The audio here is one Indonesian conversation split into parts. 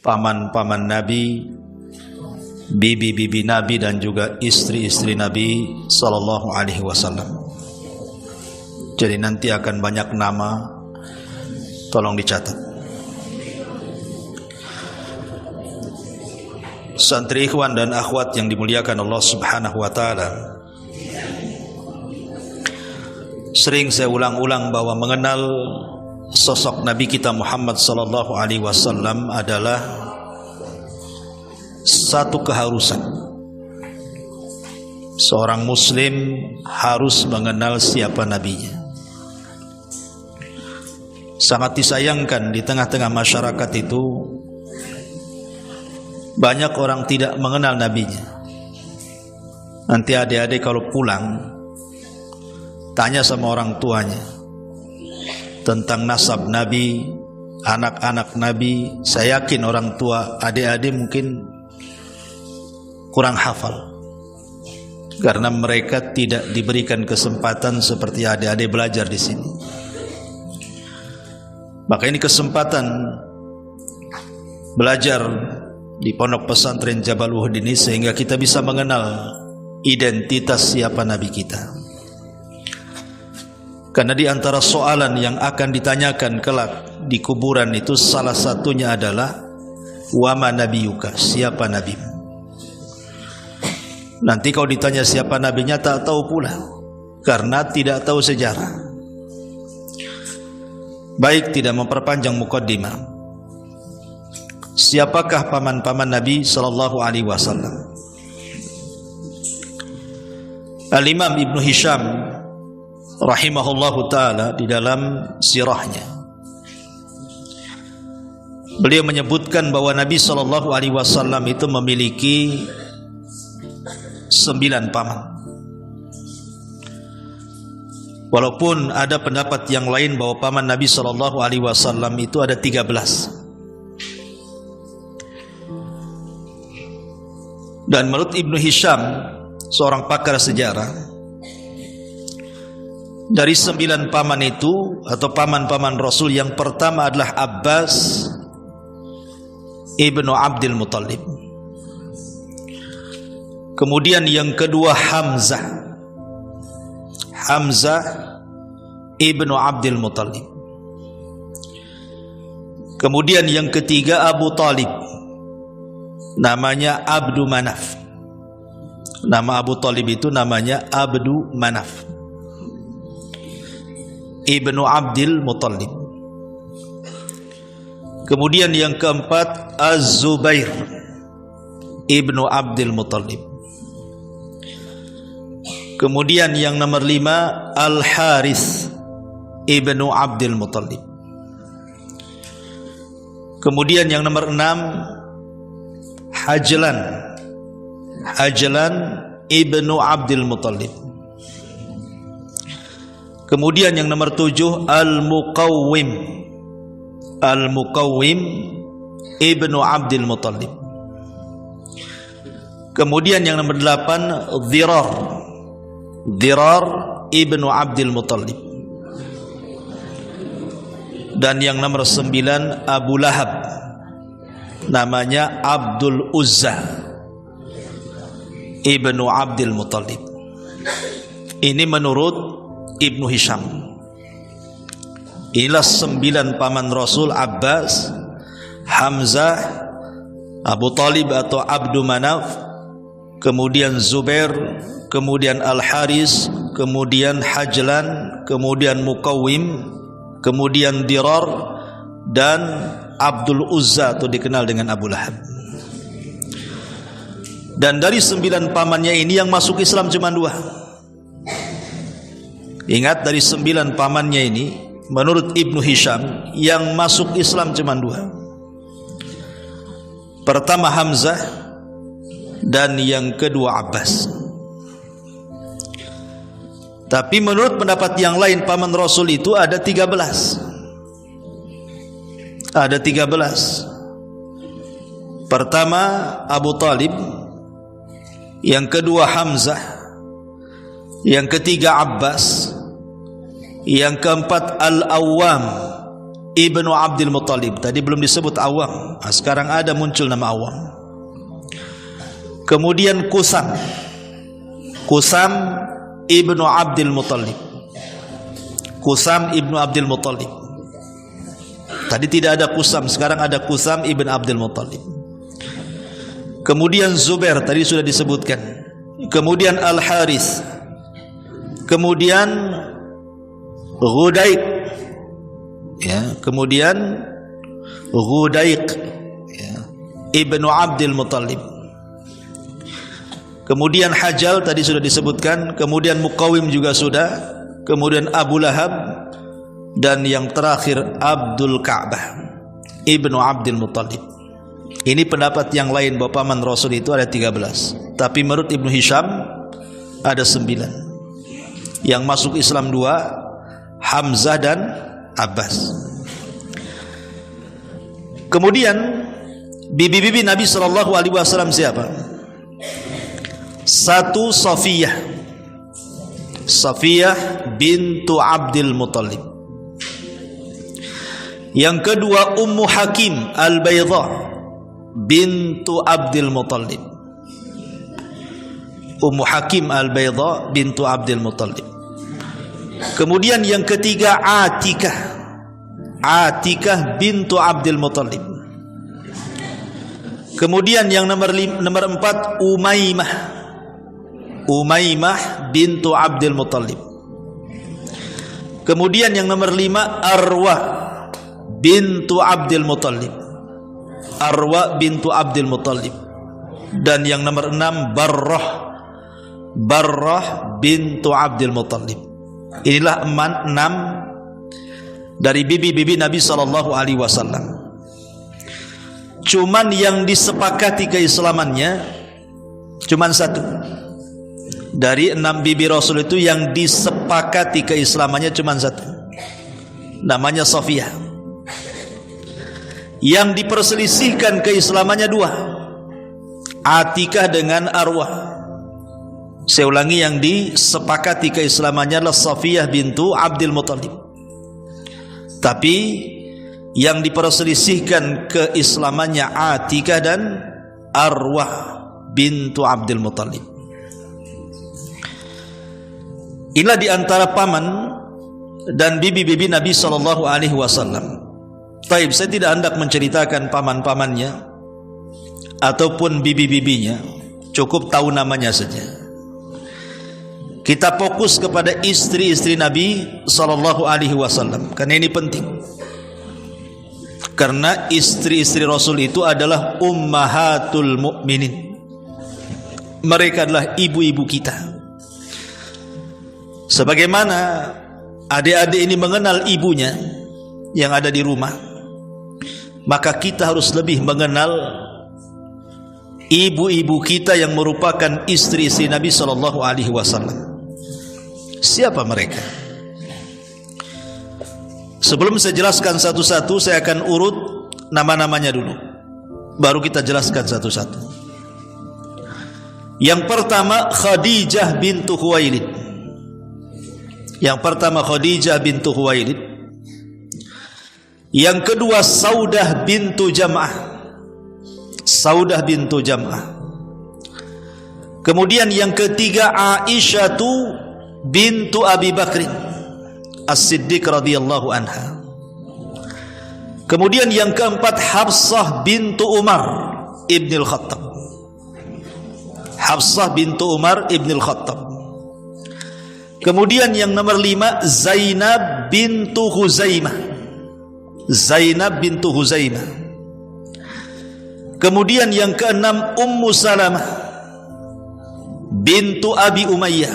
paman-paman Nabi, bibi-bibi Nabi, dan juga istri-istri Nabi sallallahu alaihi wasallam. Jadi nanti akan banyak nama, tolong dicatat. Santri ikhwan dan akhwat yang dimuliakan Allah Subhanahu wa taala, sering saya ulang-ulang bahwa mengenal sosok Nabi kita Muhammad sallallahu alaihi wasallam adalah satu keharusan. Seorang muslim harus mengenal siapa nabinya. Sangat disayangkan di tengah-tengah masyarakat itu banyak orang tidak mengenal nabinya. Nanti adik-adik kalau pulang tanya sama orang tuanya tentang nasab Nabi, anak-anak Nabi. Saya yakin orang tua adik-adik mungkin kurang hafal, karena mereka tidak diberikan kesempatan seperti adik-adik belajar di sini. Maka ini kesempatan belajar di pondok pesantren Jabal Uhud ini sehingga kita bisa mengenal identitas siapa Nabi kita. Karena di antara soalan yang akan ditanyakan kelak di kuburan itu salah satunya adalah wama nabiyuka, siapa nabimu. Nanti kalau ditanya siapa nabinya tak tahu pula, karena tidak tahu sejarah. Baik, tidak memperpanjang mukaddimah. Siapakah paman-paman Nabi sallallahu alaihi wasallam? Al-Imam Ibnu Hisham rahimahullahu taala di dalam sirahnya, beliau menyebutkan bahwa Nabi sallallahu alaihi wasallam itu memiliki 9 paman. Walaupun ada pendapat yang lain bahwa paman Nabi sallallahu alaihi wasallam itu ada 13. Dan menurut Ibnu Hisham, seorang pakar sejarah, dari 9 paman itu atau paman-paman Rasul, yang pertama adalah Abbas ibnu Abdul Muttalib. Kemudian yang kedua Hamzah ibnu Abdul Muttalib. Kemudian yang ketiga Abu Talib, namanya Abdu Manaf. Nama Abu Talib itu namanya Abdu Manaf ibnu Abdul Muttalib. Kemudian yang keempat Az-Zubair ibnu Abdul Muttalib. Kemudian yang nomor 5 Al-Harith ibnu Abdul Muttalib. Kemudian yang nomor 6 Hajlan ibnu Abdul Muttalib. Kemudian yang nomor 7 Al-Muqawwim ibnu Abdul Muttalib. Kemudian yang nomor 8 Dhirar ibnu Abdul Muttalib. Dan yang nomor 9 Abu Lahab, namanya Abdul Uzza ibnu Abdul Muttalib. Ini menurut Ibnu Hisham. Inilah 9 paman Rasul: Abbas, Hamzah, Abu Talib atau Abdu Manaf, kemudian Zubair, kemudian Al-Haris, kemudian Hajlan, kemudian Muqawwim, kemudian Dhirar, dan Abdul Uzza atau dikenal dengan Abu Lahab. Dan dari 9 pamannya ini yang masuk Islam cuma 2. Ingat, dari 9 pamannya ini menurut Ibnu Hisham yang masuk Islam cuma 2. Pertama Hamzah dan yang kedua Abbas. Tapi menurut pendapat yang lain paman Rasul itu ada 13. Ada 13. Pertama Abu Talib, yang kedua Hamzah, yang ketiga Abbas, yang keempat Al-Awwam ibnu Abdul Muttalib. Tadi belum disebut Awam, sekarang ada muncul nama Awam. Kemudian Kusam ibnu Abdul Muttalib. Kusam ibnu Abdul Muttalib. Tadi tidak ada Kusam, sekarang ada Kusam ibnu Abdul Muttalib. Kemudian Zubair, tadi sudah disebutkan. Kemudian Al-Harith. Kemudian Ghudaiq, ya, kemudian Ghudaiq, ya, ibnu Abdul Muttalib. Kemudian Hajal tadi sudah disebutkan, kemudian Muqawim juga sudah, kemudian Abu Lahab, dan yang terakhir Abdul Ka'bah ibnu Abdul Muttalib. Ini pendapat yang lain bahwa paman Rasul itu ada 13, tapi menurut Ibnu Hisham ada 9. Yang masuk Islam 2, Hamzah dan Abbas. Kemudian bibi-bibi Nabi SAW siapa? 1 Safiyah bintu Abdul Muttalib. Yang kedua Ummu Hakim Al-Baydha bintu Abdul Muttalib. Ummu Hakim Al-Baydha bintu Abdul Muttalib. Kemudian yang ketiga Atikah bintu Abdul Muttalib. Kemudian yang nomor 4 Umaymah bintu Abdul Muttalib. Kemudian yang nomor 5 Arwah bintu Abdul Muttalib. Arwah bintu Abdul Muttalib. Dan yang nomor 6 Barrah bintu Abdul Muttalib. Inilah 6 dari bibi-bibi Nabi SAW. Cuman yang disepakati keislamannya cuman 1. Dari 6 bibi Rasul itu yang disepakati keislamannya cuman 1. Namanya Safiyah. Yang diperselisihkan keislamannya 2. Atikah dengan Arwah. Saya ulangi, yang disepakati keislamannya adalah Safiyah bintu Abdul Muttalib. Tapi yang diperselisihkan keislamannya Atikah dan Arwah bintu Abdul Muttalib. Inilah di antara paman dan bibi-bibi Nabi SAW. Taib, saya tidak hendak menceritakan paman-pamannya ataupun bibi-bibinya, cukup tahu namanya saja. Kita fokus kepada istri-istri Nabi SAW, karena ini penting. Karena istri-istri Rasul itu adalah ummahatul mu'minin. Mereka adalah ibu-ibu kita. Sebagaimana adik-adik ini mengenal ibunya yang ada di rumah, maka kita harus lebih mengenal ibu-ibu kita yang merupakan istri-istri Nabi SAW. Siapa mereka? Sebelum saya jelaskan satu-satu, saya akan urut nama-namanya dulu, baru kita jelaskan satu-satu. Yang pertama Khadijah bintu Khuwailid. Yang pertama Khadijah bintu Khuwailid. Yang kedua Saudah bintu Jam'ah. Saudah bintu Jam'ah. Kemudian yang ketiga Aisyah bintu Abi Bakrin As-Siddiq radhiyallahu anha. Kemudian yang keempat Hafsah bintu Umar ibn al-Khattab. Hafsah bintu Umar ibn al-Khattab. Kemudian yang nomor 5 Zainab bintu Huzaimah. Zainab bintu Huzaimah. Kemudian yang keenam Ummu Salamah bintu Abi Umayyah.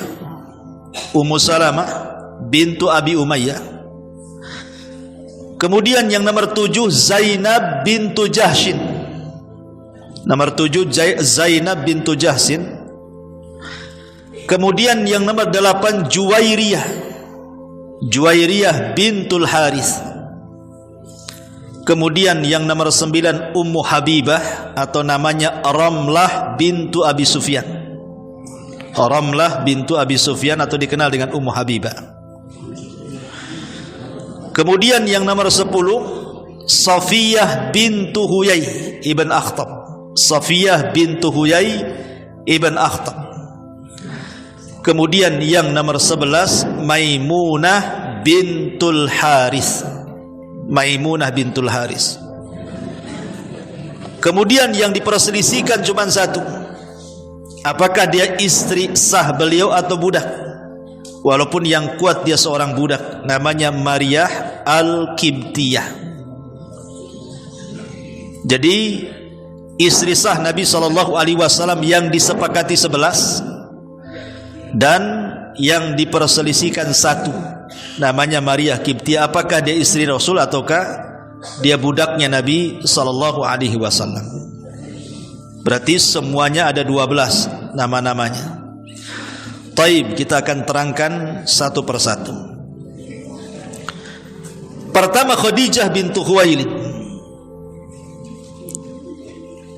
Ummu Salamah bintu Abi Umayyah. Kemudian yang nomor 7 Zainab bintu Jahshin. Nomor 7 Zainab bintu Jahshin. Kemudian yang nomor 8 Juwairiyah bintul Harith. Kemudian yang nomor 9 Ummu Habibah, atau namanya Ramlah bintu Abi Sufyan. Ramlah bintu Abi Sufyan, atau dikenal dengan Ummu Habibah. Kemudian yang nomor 10, Safiyah bintu Huyai ibn Akhtab. Safiyah bintu Huyai ibn Akhtab. Kemudian yang nomor 11, Maimunah bintul Haris. Maimunah bintul Haris. Kemudian yang diperselisihkan cuma satu, apakah dia istri sah beliau atau budak. Walaupun yang kuat dia seorang budak, namanya Maryah Al-Kibtiyah. Jadi istri sah Nabi SAW yang disepakati 11 dan yang diperselisihkan satu, namanya Maryah Kibtiyah. Apakah dia istri Rasul ataukah dia budaknya Nabi SAW? Berarti semuanya ada 12 nama-namanya. Taib, kita akan terangkan satu persatu. Pertama, Khadijah bintu Khuwailid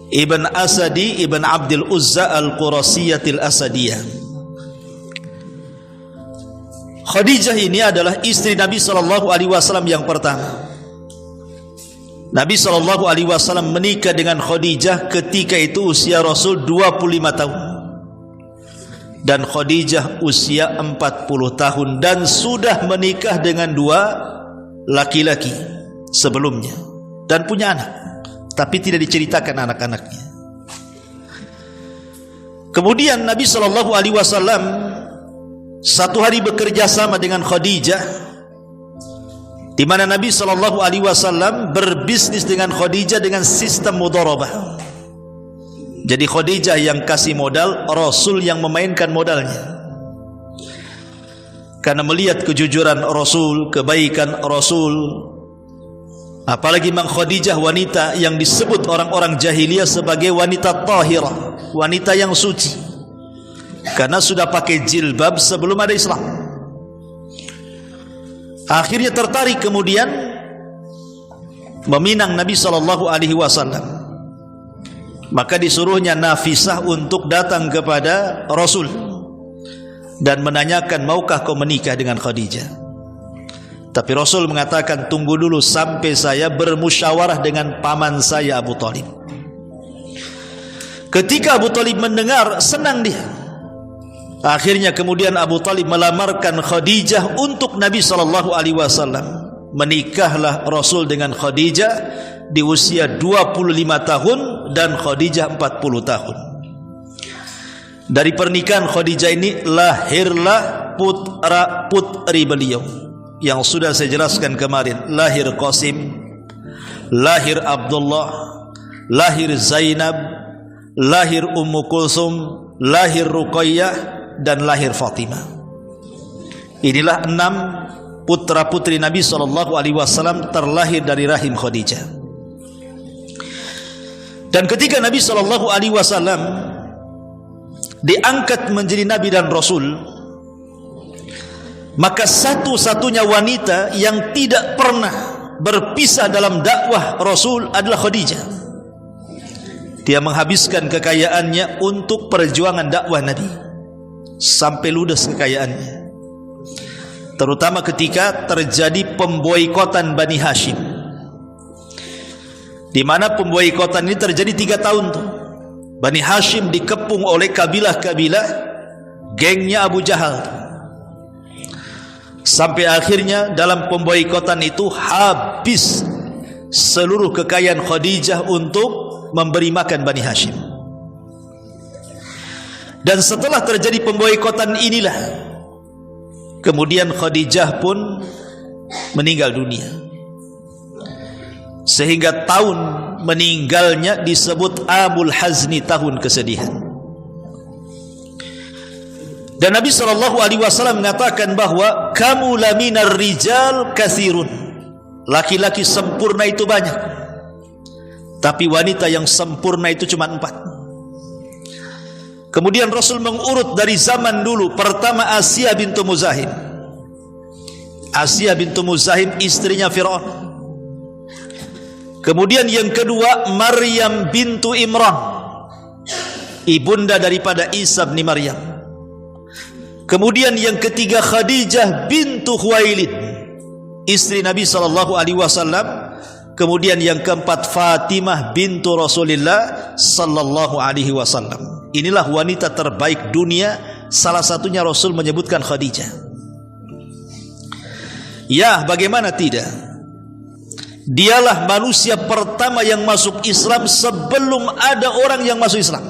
Ibn Asadi Ibn Abdul Uzza Al-Qurasiyatil Asadiyah. Khadijah ini adalah istri Nabi SAW yang pertama. Nabi SAW menikah dengan Khadijah ketika itu usia Rasul 25 tahun. Dan Khadijah usia 40 tahun dan sudah menikah dengan 2 laki-laki sebelumnya dan punya anak, tapi tidak diceritakan anak-anaknya. Kemudian Nabi SAW satu hari bekerja sama dengan Khadijah, di mana Nabi SAW berbisnis dengan Khadijah dengan sistem mudharabah. Jadi Khadijah yang kasih modal, Rasul yang memainkan modalnya. Karena melihat kejujuran Rasul, kebaikan Rasul. Apalagi Mang Khadijah wanita yang disebut orang-orang jahiliyah sebagai wanita tahirah, wanita yang suci. Karena sudah pakai jilbab sebelum ada Islam. Akhirnya tertarik kemudian meminang Nabi SAW. Maka disuruhnya Nafisah untuk datang kepada Rasul dan menanyakan, maukah kau menikah dengan Khadijah? Tapi Rasul mengatakan, tunggu dulu sampai saya bermusyawarah dengan paman saya Abu Talib. Ketika Abu Talib mendengar, senang dia. Akhirnya kemudian Abu Talib melamarkan Khadijah untuk Nabi SAW. Menikahlah Rasul dengan Khadijah di usia 25 tahun dan Khadijah 40 tahun. Dari pernikahan Khadijah ini lahirlah putra-putri beliau yang sudah saya jelaskan kemarin. Lahir Qasim, lahir Abdullah, lahir Zainab, lahir Ummu Kulsum, lahir Ruqayyah, dan lahir Fatimah. Inilah 6 putra-putri Nabi SAW terlahir dari rahim Khadijah. Dan ketika Nabi SAW diangkat menjadi Nabi dan Rasul, maka satu-satunya wanita yang tidak pernah berpisah dalam dakwah Rasul adalah Khadijah. Dia menghabiskan kekayaannya untuk perjuangan dakwah Nabi sampai ludes kekayaannya. Terutama ketika terjadi pemboikotan Bani Hashim, di mana pemboikotan ini terjadi 3 tahun tuh. Bani Hashim dikepung oleh kabilah-kabilah gengnya Abu Jahal. Sampai akhirnya dalam pemboikotan itu habis seluruh kekayaan Khadijah untuk memberi makan Bani Hashim. Dan setelah terjadi pemboikotan inilah kemudian Khadijah pun meninggal dunia. Sehingga tahun meninggalnya disebut Amul Hazni, tahun kesedihan. Dan Nabi SAW mengatakan bahwa kamu laminar rijal katsirun. Laki-laki sempurna itu banyak, tapi wanita yang sempurna itu cuma 4. Kemudian Rasul mengurut dari zaman dulu. Pertama, Asiyah bintu Muzahim. Asiyah bintu Muzahim istrinya Fir'aun. Kemudian yang kedua, Maryam bintu Imran, ibunda daripada Isa bin Maryam. Kemudian yang ketiga, Khadijah bintu Khuwailid, istri Nabi SAW. Kemudian yang keempat, Fatimah bintu Rasulullah SAW. Inilah wanita terbaik dunia. Salah satunya Rasul menyebutkan Khadijah. Ya, bagaimana tidak? Dialah manusia pertama yang masuk Islam sebelum ada orang yang masuk Islam.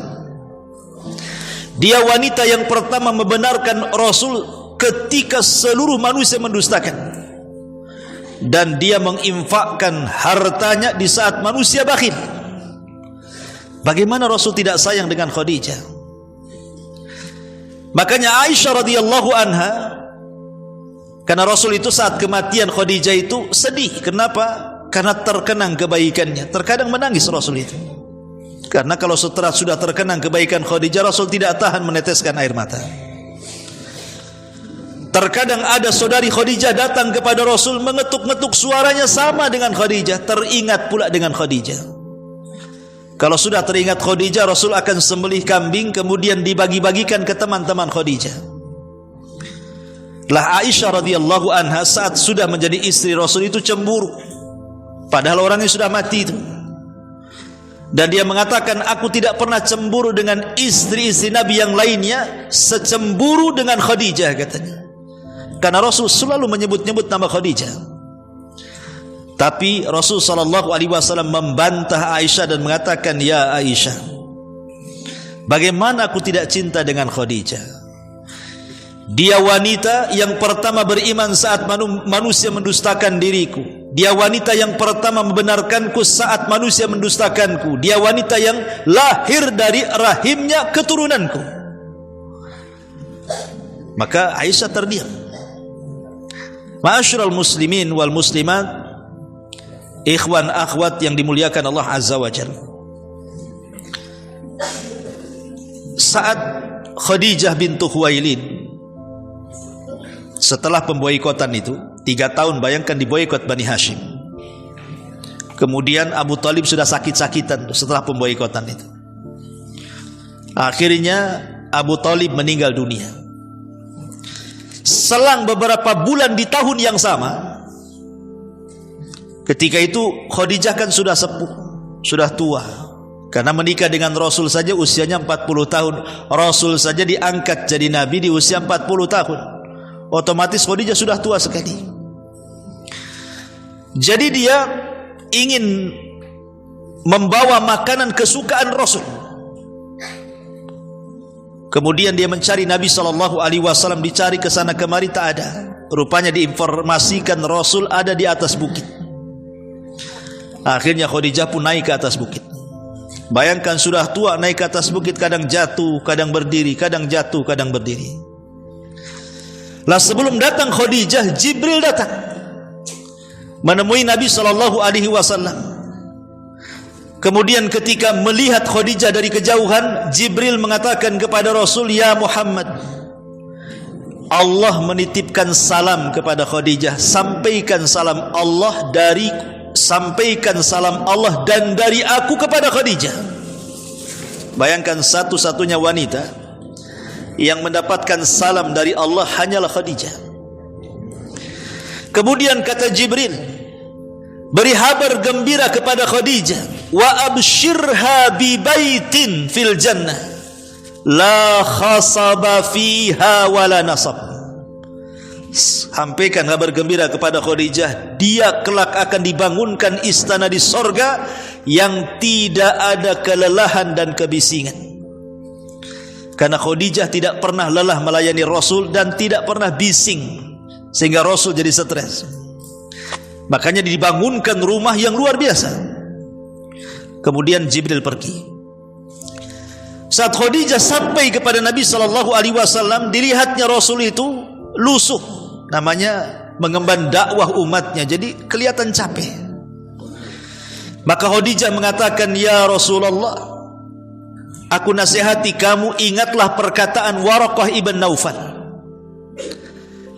Dia wanita yang pertama membenarkan Rasul ketika seluruh manusia mendustakan. Dan dia menginfakkan hartanya di saat manusia bakhil. Bagaimana Rasul tidak sayang dengan Khadijah? Makanya Aisyah radhiyallahu anha, karena Rasul itu saat kematian Khadijah itu sedih. Kenapa? Karena terkenang kebaikannya. Terkadang menangis Rasul itu. Karena kalau setelah sudah terkenang kebaikan Khadijah, Rasul tidak tahan meneteskan air mata. Terkadang ada saudari Khadijah datang kepada Rasul, mengetuk-ngetuk, suaranya sama dengan Khadijah. Teringat pula dengan Khadijah. Kalau sudah teringat Khadijah, Rasul akan sembelih kambing, kemudian dibagi-bagikan ke teman-teman Khadijah. Lah Aisyah radhiyallahu anha saat sudah menjadi istri Rasul itu cemburu. Padahal orangnya sudah mati itu. Dan dia mengatakan, aku tidak pernah cemburu dengan istri-istri Nabi yang lainnya secemburu dengan Khadijah, katanya. Karena Rasul selalu menyebut-nyebut nama Khadijah. Tapi Rasul SAW membantah Aisyah dan mengatakan, ya Aisyah, bagaimana aku tidak cinta dengan Khadijah? Dia wanita yang pertama beriman saat manusia mendustakan diriku. Dia wanita yang pertama membenarkanku saat manusia mendustakanku. Dia wanita yang lahir dari rahimnya keturunanku. Maka Aisyah terdiam. Ma'asyiral muslimin wal muslimat, ikhwan akhwat yang dimuliakan Allah Azza wa Jalla. Saat Khadijah bintu Khuwailid setelah pemboikotan itu 3 tahun, bayangkan diboikot Bani Hashim. Kemudian Abu Talib sudah sakit-sakitan setelah pemboikotan itu. Akhirnya Abu Talib meninggal dunia. Selang beberapa bulan di tahun yang sama, ketika itu Khadijah kan sudah sepuh, sudah tua. Karena menikah dengan Rasul saja usianya 40 tahun. Rasul saja diangkat jadi Nabi di usia 40 tahun. Otomatis Khadijah sudah tua sekali. Jadi dia ingin membawa makanan kesukaan Rasul. Kemudian dia mencari Nabi SAW, dicari ke sana kemari tak ada. Rupanya diinformasikan Rasul ada di atas bukit. Akhirnya Khadijah pun naik ke atas bukit. Bayangkan sudah tua naik ke atas bukit, kadang jatuh, kadang berdiri, kadang jatuh, kadang berdiri. Lah sebelum datang Khadijah, Jibril datang menemui Nabi SAW. Kemudian ketika melihat Khadijah dari kejauhan, Jibril mengatakan kepada Rasul, ya Muhammad, Allah menitipkan salam kepada Khadijah. Sampaikan salam Allah dariku, sampaikan salam Allah dan dari aku kepada Khadijah. Bayangkan, satu-satunya wanita yang mendapatkan salam dari Allah hanyalah Khadijah. Kemudian kata Jibril, beri kabar gembira kepada Khadijah, wa abshirha bi baitin fil jannah la khasaba fiha wala nasab. Sampaikan kabar gembira kepada Khadijah, dia kelak akan dibangunkan istana di sorga yang tidak ada kelelahan dan kebisingan. Karena Khadijah tidak pernah lelah melayani Rasul dan tidak pernah bising, sehingga Rasul jadi stres. Makanya dibangunkan rumah yang luar biasa. Kemudian Jibril pergi. Saat Khadijah sampai kepada Nabi SAW, dilihatnya Rasul itu lusuh, namanya mengemban dakwah umatnya, jadi kelihatan capek. Maka Khadijah mengatakan, ya Rasulullah, aku nasihati kamu, ingatlah perkataan Waraqah ibn Naufal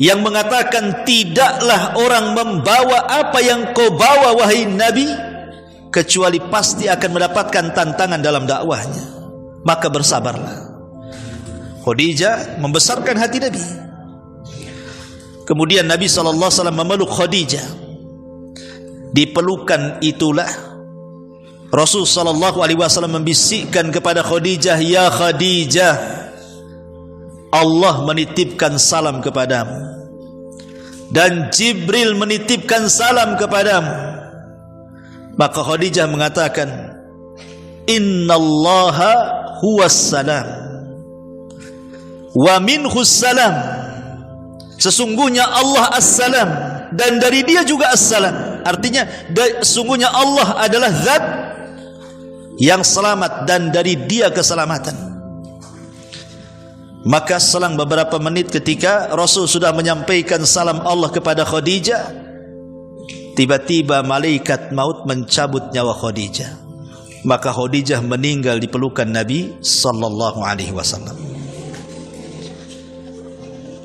yang mengatakan, tidaklah orang membawa apa yang kau bawa wahai Nabi, kecuali pasti akan mendapatkan tantangan dalam dakwahnya. Maka bersabarlah. Khadijah membesarkan hati Nabi. Kemudian Nabi SAW memeluk Khadijah. Di pelukan itulah Rasul SAW membisikkan kepada Khadijah, "Ya Khadijah, Allah menitipkan salam kepadamu, dan Jibril menitipkan salam kepadamu." Maka Khadijah mengatakan, "Innallaha huwas salam wa minhus salam." Sesungguhnya Allah as-salam dan dari dia juga as-salam. Artinya sesungguhnya Allah adalah zat yang selamat dan dari dia keselamatan. Maka selang beberapa menit ketika Rasul sudah menyampaikan salam Allah kepada Khadijah, tiba-tiba malaikat maut mencabut nyawa Khadijah. Maka Khadijah meninggal di pelukan Nabi sallallahu alaihi wasallam.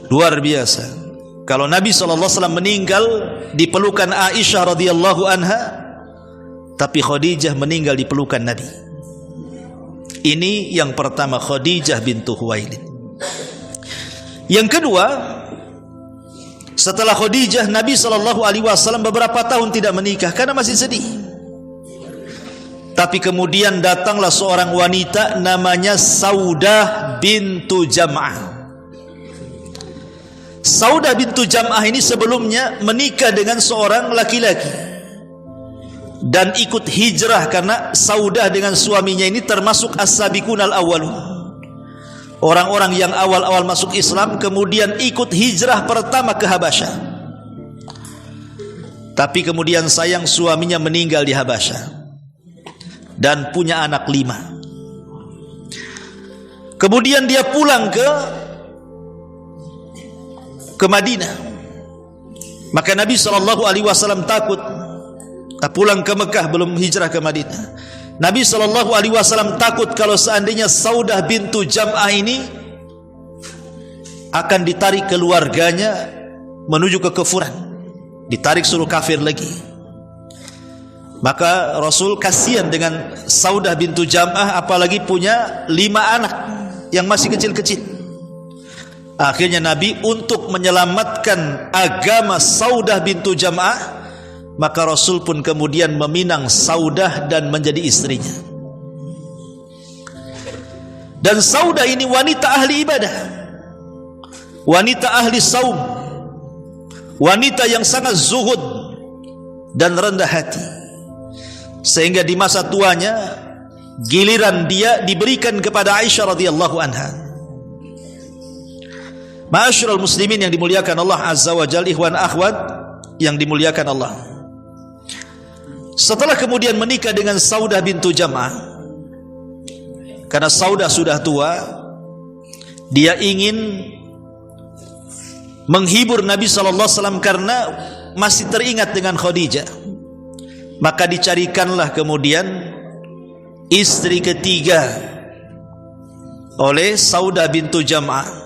Luar biasa. Kalau Nabi SAW meninggal di pelukan Aisyah radhiyallahu anha, tapi Khadijah meninggal di pelukan Nabi. Ini yang pertama, Khadijah bintu Khuwailid. Yang kedua, setelah Khadijah, Nabi SAW beberapa tahun tidak menikah karena masih sedih. Tapi kemudian datanglah seorang wanita namanya Saudah bintu Jam'ah. Saudah bintu Jam'ah ini sebelumnya menikah dengan seorang laki-laki dan ikut hijrah, karena Saudah dengan suaminya ini termasuk as-sabiqun al-awwalun, orang-orang yang awal-awal masuk Islam kemudian ikut hijrah pertama ke Habasyah. Tapi kemudian sayang suaminya meninggal di Habasyah dan punya anak 5. Kemudian dia pulang ke Madinah. Maka Nabi SAW takut. Pulang ke Mekah, belum hijrah ke Madinah. Nabi SAW takut kalau seandainya Saudah bintu Jam'ah ini akan ditarik keluarganya menuju kekufuran, ditarik suruh kafir lagi. Maka Rasul kasihan dengan Saudah bintu Jam'ah, apalagi punya 5 anak yang masih kecil-kecil. Akhirnya Nabi untuk menyelamatkan agama Saudah bintu Jam'ah, maka Rasul pun kemudian meminang Saudah dan menjadi istrinya. Dan Saudah ini wanita ahli ibadah, wanita ahli saum, wanita yang sangat zuhud dan rendah hati, sehingga di masa tuanya giliran dia diberikan kepada Aisyah radhiyallahu anha. Ma'asyiral muslimin yang dimuliakan Allah azza wa jalla, ikhwan akhwat yang dimuliakan Allah. Setelah kemudian menikah dengan Saudah bintu Jam'ah, karena Saudah sudah tua, dia ingin menghibur Nabi SAW karena masih teringat dengan Khadijah. Maka dicarikanlah kemudian istri ketiga oleh Saudah bintu Jam'ah.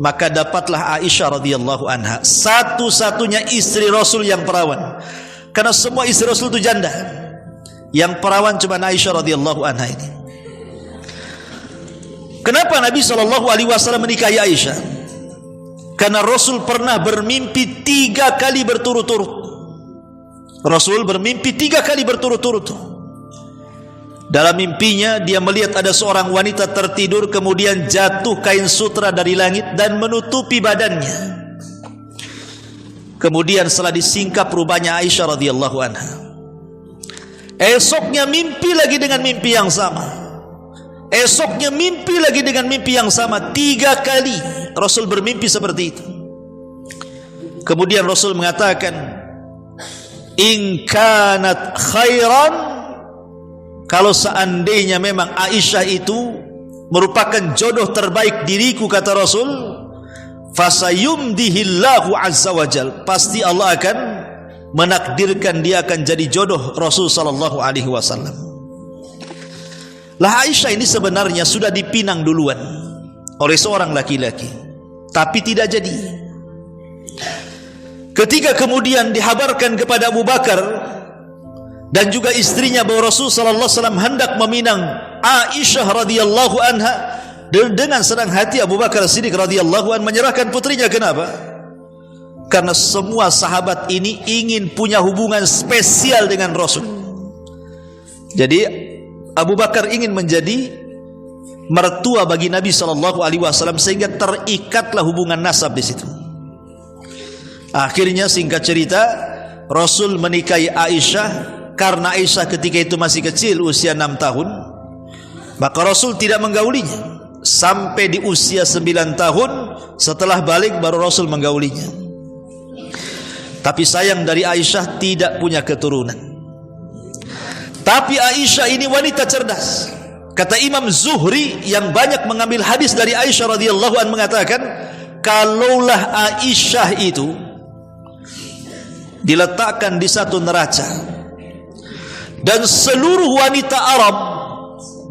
Maka dapatlah Aisyah radhiyallahu anha, satu-satunya istri Rasul yang perawan. Karena semua istri Rasul itu janda, yang perawan cuma Aisyah radhiyallahu anha ini. Kenapa Nabi SAW menikahi Aisyah? Karena Rasul pernah bermimpi 3 kali berturut-turut. Rasul bermimpi 3 kali berturut-turut. Dalam mimpinya dia melihat ada seorang wanita tertidur, kemudian jatuh kain sutra dari langit dan menutupi badannya. Kemudian setelah disingkap rupanya Aisyah radhiyallahu anha. Esoknya mimpi lagi dengan mimpi yang sama. Esoknya mimpi lagi dengan mimpi yang sama. 3 kali Rasul bermimpi seperti itu. Kemudian Rasul mengatakan, "In kanat khairan," kalau seandainya memang Aisyah itu merupakan jodoh terbaik diriku, kata Rasul, fasayumdihillahu azza wajal, pasti Allah akan menakdirkan dia akan jadi jodoh Rasul sallallahu alaihi wasallam. Lah Aisyah ini sebenarnya sudah dipinang duluan oleh seorang laki-laki, tapi tidak jadi. Ketika kemudian dihabarkan kepada Abu Bakar dan juga istrinya bahwa Rasul sallallahu alaihi wasallam hendak meminang Aisyah radhiyallahu anha, dengan senang hati Abu Bakar Siddiq radhiyallahu anhu menyerahkan putrinya. Kenapa? Karena semua sahabat ini ingin punya hubungan spesial dengan Rasul. Jadi Abu Bakar ingin menjadi mertua bagi Nabi SAW, sehingga terikatlah hubungan nasab di situ. Akhirnya singkat cerita, Rasul menikahi Aisyah. Karena Aisyah ketika itu masih kecil, usia 6 tahun, maka Rasul tidak menggaulinya sampai di usia 9 tahun. Setelah balik baru Rasul menggaulinya. Tapi sayang, dari Aisyah tidak punya keturunan. Tapi Aisyah ini wanita cerdas. Kata Imam Zuhri yang banyak mengambil hadis dari Aisyah radhiyallahu anha mengatakan, kalaulah Aisyah itu diletakkan di satu neraca dan seluruh wanita Arab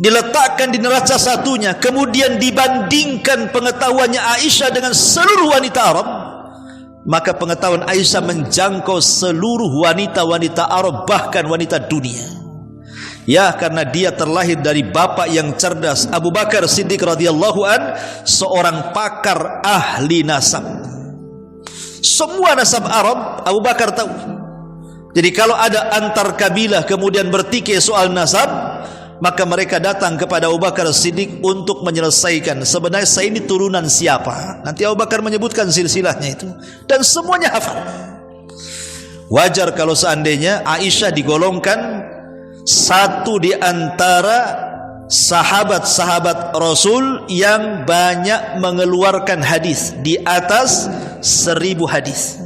diletakkan di neraca satunya, kemudian dibandingkan pengetahuannya Aisyah dengan seluruh wanita Arab, maka pengetahuan Aisyah menjangkau seluruh wanita-wanita Arab, bahkan wanita dunia. Ya, karena dia terlahir dari bapak yang cerdas, Abu Bakar Siddiq radhiyallahu an, seorang pakar ahli nasab. Semua nasab Arab Abu Bakar tahu. Jadi kalau ada antar kabilah kemudian bertikai soal nasab, maka mereka datang kepada Abu Bakar Siddiq untuk menyelesaikan sebenarnya saya ini turunan siapa. Nanti Abu Bakar menyebutkan silsilahnya itu, dan semuanya hafal. Wajar kalau seandainya Aisyah digolongkan satu di antara sahabat-sahabat Rasul yang banyak mengeluarkan hadis, di atas 1000 hadis.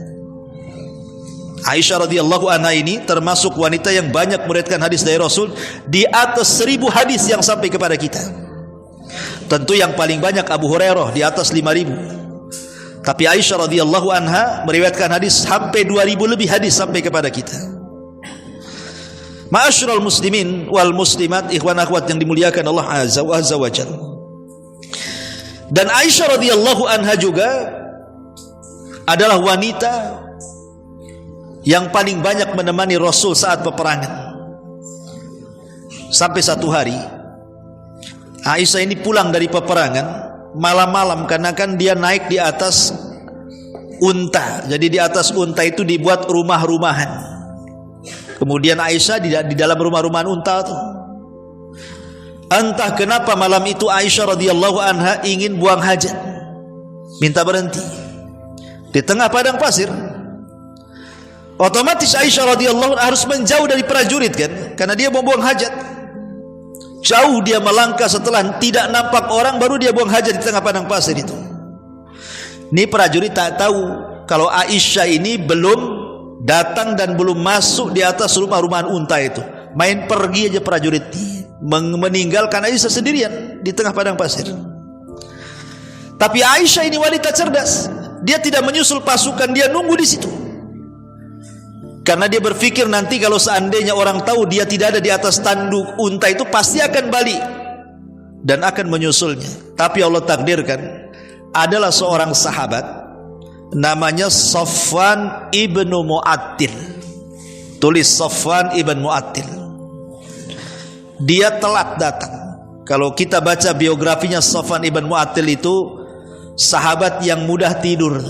Aisyah radhiyallahu anha ini termasuk wanita yang banyak meriwayatkan hadis dari Rasul, di atas 1000 hadis yang sampai kepada kita. Tentu yang paling banyak Abu Hurairah di atas 5000. Tapi Aisyah radhiyallahu anha meriwayatkan hadis sampai 2000 lebih hadis sampai kepada kita. Ma'asyiral muslimin wal muslimat, ikhwan akhwat yang dimuliakan Allah azza wa jalla. Dan Aisyah radhiyallahu anha juga adalah wanita yang paling banyak menemani Rasul saat peperangan. Sampai satu hari Aisyah ini pulang dari peperangan malam-malam, karena kan dia naik di atas unta. Jadi di atas unta itu dibuat rumah-rumahan. Kemudian Aisyah di dalam rumah-rumahan unta itu. Entah kenapa malam itu Aisyah radhiyallahu anha ingin buang hajat, minta berhenti di tengah padang pasir. Otomatis Aisyah radhiyallahu anha harus menjauh dari prajurit kan, karena dia mau buang hajat. Jauh dia melangkah, setelah tidak nampak orang baru dia buang hajat di tengah padang pasir itu. Ini prajurit tak tahu kalau Aisyah ini belum datang dan belum masuk di atas rumah-rumahan unta itu. Main pergi aja prajurit, meninggalkan Aisyah sendirian di tengah padang pasir. Tapi Aisyah ini wanita cerdas, dia tidak menyusul pasukan, dia nunggu di situ. Karena dia berpikir nanti kalau seandainya orang tahu dia tidak ada di atas tanduk unta itu, pasti akan balik dan akan menyusulnya. Tapi Allah takdirkan adalah seorang sahabat namanya Safwan ibnu Mu'attil. Tulis Safwan ibnu Mu'attil. Dia telat datang. Kalau kita baca biografinya Safwan ibnu Mu'attil itu sahabat yang mudah tidur.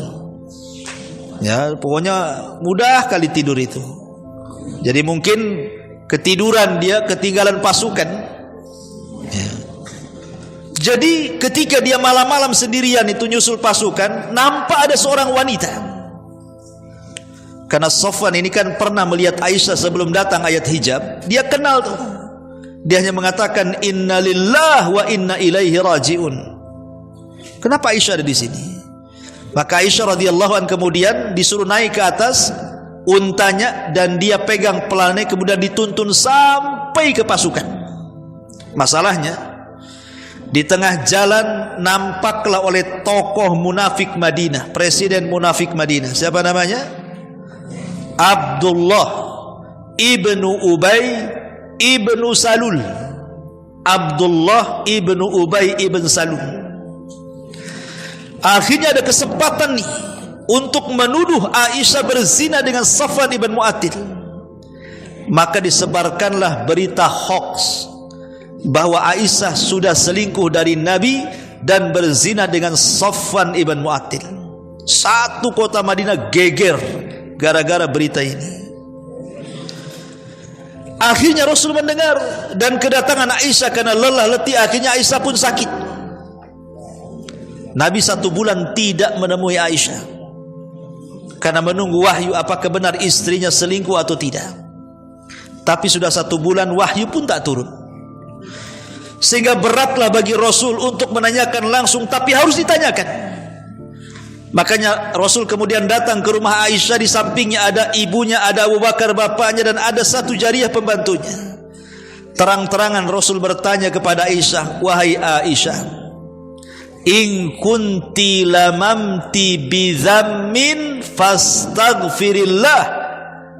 Ya, pokoknya mudah kali tidur itu. Jadi mungkin ketiduran dia, ketinggalan pasukan. Ya. Jadi ketika dia malam-malam sendirian itu nyusul pasukan, nampak ada seorang wanita. Karena Safwan ini kan pernah melihat Aisyah sebelum datang ayat hijab, dia kenal tuh. Dia hanya mengatakan inna lillahi wa inna ilaihi rajiun. Kenapa Aisyah ada di sini? Maka Aisyah radhiyallahu anha kemudian disuruh naik ke atas untanya dan dia pegang pelannya, kemudian dituntun sampai ke pasukan. Masalahnya di tengah jalan nampaklah oleh tokoh munafik Madinah, presiden munafik Madinah. Siapa namanya? Abdullah ibnu Ubay ibnu Salul. Abdullah ibnu Ubay ibnu Salul. Akhirnya ada kesempatan nih untuk menuduh Aisyah berzina dengan Safwan ibn Mu'attil. Maka disebarkanlah berita hoax bahwa Aisyah sudah selingkuh dari Nabi dan berzina dengan Safwan ibn Mu'attil. Satu kota Madinah geger gara-gara berita ini. Akhirnya Rasul mendengar dan kedatangan Aisyah karena lelah letih, akhirnya Aisyah pun sakit. Nabi 1 bulan tidak menemui Aisyah karena menunggu wahyu apakah benar istrinya selingkuh atau tidak. Tapi sudah 1 bulan wahyu pun tak turun, sehingga beratlah bagi Rasul untuk menanyakan langsung, tapi harus ditanyakan. Makanya Rasul kemudian datang ke rumah Aisyah, di sampingnya ada ibunya, ada Abu Bakar bapaknya, dan ada 1 jariyah pembantunya. Terang-terangan Rasul bertanya kepada Aisyah, wahai Aisyah, in kunti lamamti bizammin fastaghfirillah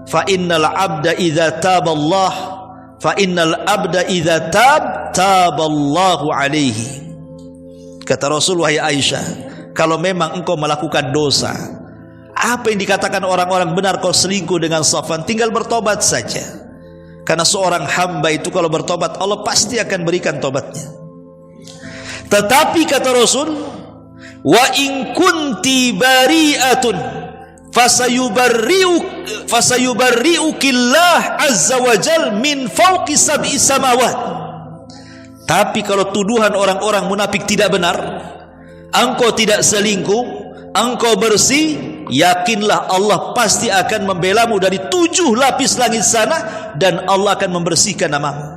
fa innal abda idza taballah fa innal abda idza taballahu alaihi. Kata Rasul, wahai Aisyah, kalau memang engkau melakukan dosa, apa yang dikatakan orang-orang benar kau selingkuh dengan Safwan, tinggal bertobat saja. Karena seorang hamba itu kalau bertobat, Allah pasti akan berikan tobatnya. Tetapi kata Rasul, wa in kunti bari'atun fasayubarri'ukillah azza wa jal min fawqi sab'i samawat. Tapi kalau tuduhan orang-orang munafik tidak benar, engkau tidak selingkuh, engkau bersih, yakinlah Allah pasti akan membelamu dari 7 lapis langit sana, dan Allah akan membersihkan namamu.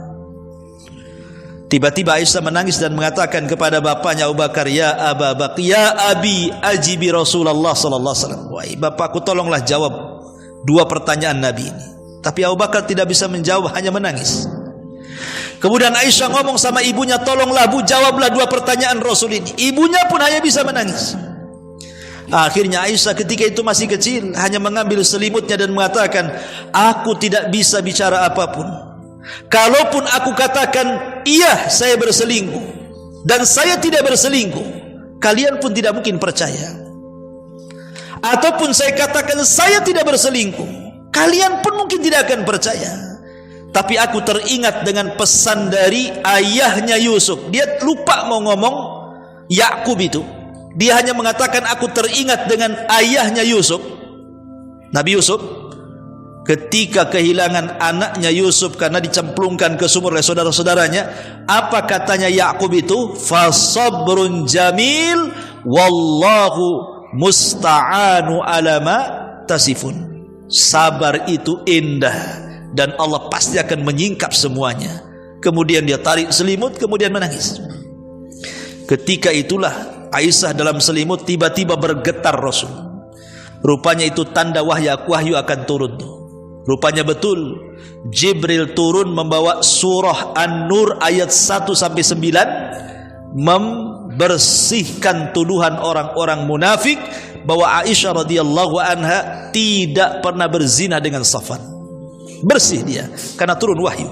Tiba-tiba Aisyah menangis dan mengatakan kepada bapaknya Abu Bakar, ya Aba Bakar, ya Abi ajibi Rasulullah sallallahu alaihi wasallam. Wahai bapakku, tolonglah jawab 2 pertanyaan Nabi ini. Tapi Abu Bakar tidak bisa menjawab, hanya menangis. Kemudian Aisyah ngomong sama ibunya, tolonglah Bu, jawablah 2 pertanyaan Rasul ini. Ibunya pun hanya bisa menangis. Akhirnya Aisyah ketika itu masih kecil, hanya mengambil selimutnya dan mengatakan, aku tidak bisa bicara apapun. Kalaupun aku katakan, iya saya berselingkuh, dan saya tidak berselingkuh, kalian pun tidak mungkin percaya. Ataupun saya katakan saya tidak berselingkuh, kalian pun mungkin tidak akan percaya. Tapi aku teringat dengan pesan dari ayahnya Yusuf. Dia lupa mau ngomong Yakub itu. Dia hanya mengatakan aku teringat dengan ayahnya Yusuf, Nabi Yusuf, ketika kehilangan anaknya Yusuf karena dicemplungkan ke sumur oleh saudara-saudaranya. Apa katanya Yakub itu? Fasabrun jamil wallahu musta'anu alama tasifun. Sabar itu indah dan Allah pasti akan menyingkap semuanya. Kemudian dia tarik selimut, kemudian menangis. Ketika itulah Aisyah dalam selimut tiba-tiba bergetar Rasul. Rupanya itu tanda wahyu akan turun. Rupanya betul, Jibril turun membawa surah An-Nur ayat 1-9, membersihkan tuduhan orang-orang munafik bahwa Aisyah radhiyallahu anha tidak pernah berzina dengan Safwan. Bersih dia karena turun wahyu.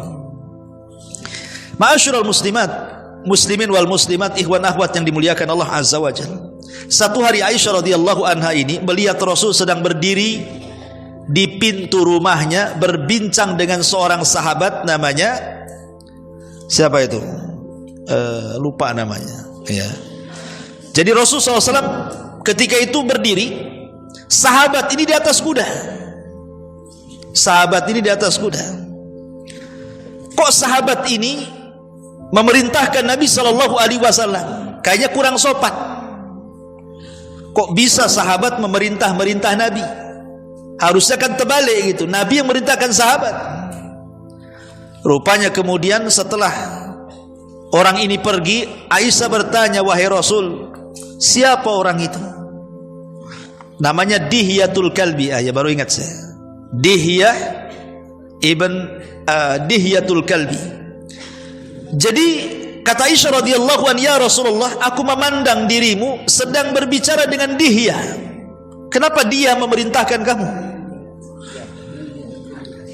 Ma'asyiral muslimin wal muslimat, ikhwan akhwat yang dimuliakan Allah azza wajalla. Satu hari Aisyah radhiyallahu anha ini melihat Rasul sedang berdiri di pintu rumahnya berbincang dengan seorang sahabat namanya, siapa itu? Lupa namanya ya. Jadi Rasul SAW ketika itu berdiri, sahabat ini di atas kuda. Sahabat ini di atas kuda. Kok sahabat ini memerintahkan Nabi SAW? Kayaknya kurang sopan. Kok bisa sahabat memerintah Nabi? Harusnya kan terbalik gitu, Nabi yang merintahkan sahabat. Rupanya kemudian setelah orang ini pergi, Aisyah bertanya, wahai Rasul, siapa orang itu? Namanya Dihyatul Kalbi. Ya baru ingat saya, Dihyah ibn Dihyatul Kalbi. Jadi kata Aisyah radhiyallahu anha, ya Rasulullah, aku memandang dirimu sedang berbicara dengan Dihyah. Kenapa dia memerintahkan kamu?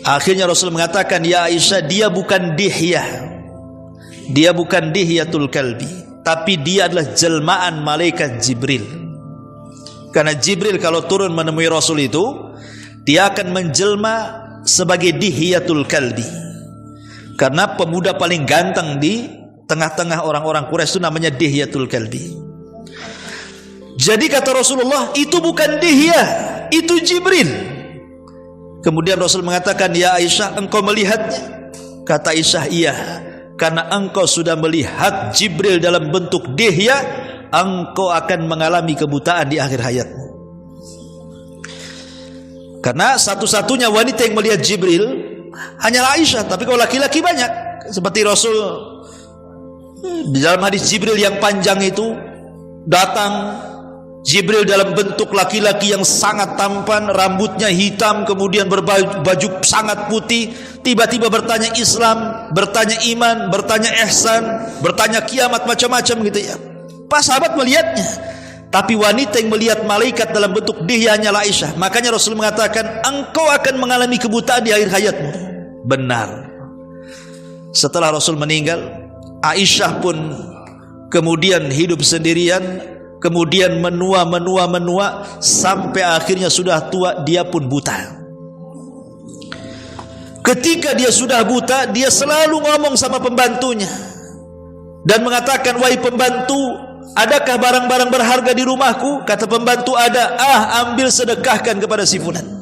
Akhirnya Rasul mengatakan, ya Aisyah, dia bukan Dihyah, dia bukan Dihyatul Kalbi, tapi dia adalah jelmaan malaikat Jibril. Karena Jibril kalau turun menemui Rasul itu, dia akan menjelma sebagai Dihyatul Kalbi. Karena pemuda paling ganteng di tengah-tengah orang-orang Quraisy itu namanya Dihyatul Kalbi. Jadi kata Rasulullah, itu bukan Dihya, itu Jibril. Kemudian Rasul mengatakan, ya Aisyah, engkau melihatnya? Kata Aisyah, iya. Karena engkau sudah melihat Jibril dalam bentuk Dihya, engkau akan mengalami kebutaan di akhir hayatmu. Karena satu-satunya wanita yang melihat Jibril hanyalah Aisyah. Tapi kalau laki-laki banyak. Seperti Rasul di dalam hadis Jibril yang panjang itu, datang Jibril dalam bentuk laki-laki yang sangat tampan, rambutnya hitam, kemudian berbaju sangat putih, tiba-tiba bertanya Islam, bertanya iman, bertanya ihsan, bertanya kiamat, macam-macam gitu ya. Pas sahabat melihatnya, tapi wanita yang melihat malaikat dalam bentuk Dihya hanyalah Aisyah. Makanya Rasul mengatakan, engkau akan mengalami kebutaan di akhir hayatmu. Benar. Setelah Rasul meninggal, Aisyah pun kemudian hidup sendirian, kemudian menua sampai akhirnya sudah tua, dia pun buta. Ketika dia sudah buta, dia selalu ngomong sama pembantunya dan mengatakan, wahai pembantu, adakah barang-barang berharga di rumahku? Kata pembantu, ada. Ambil sedekahkan kepada si fulan.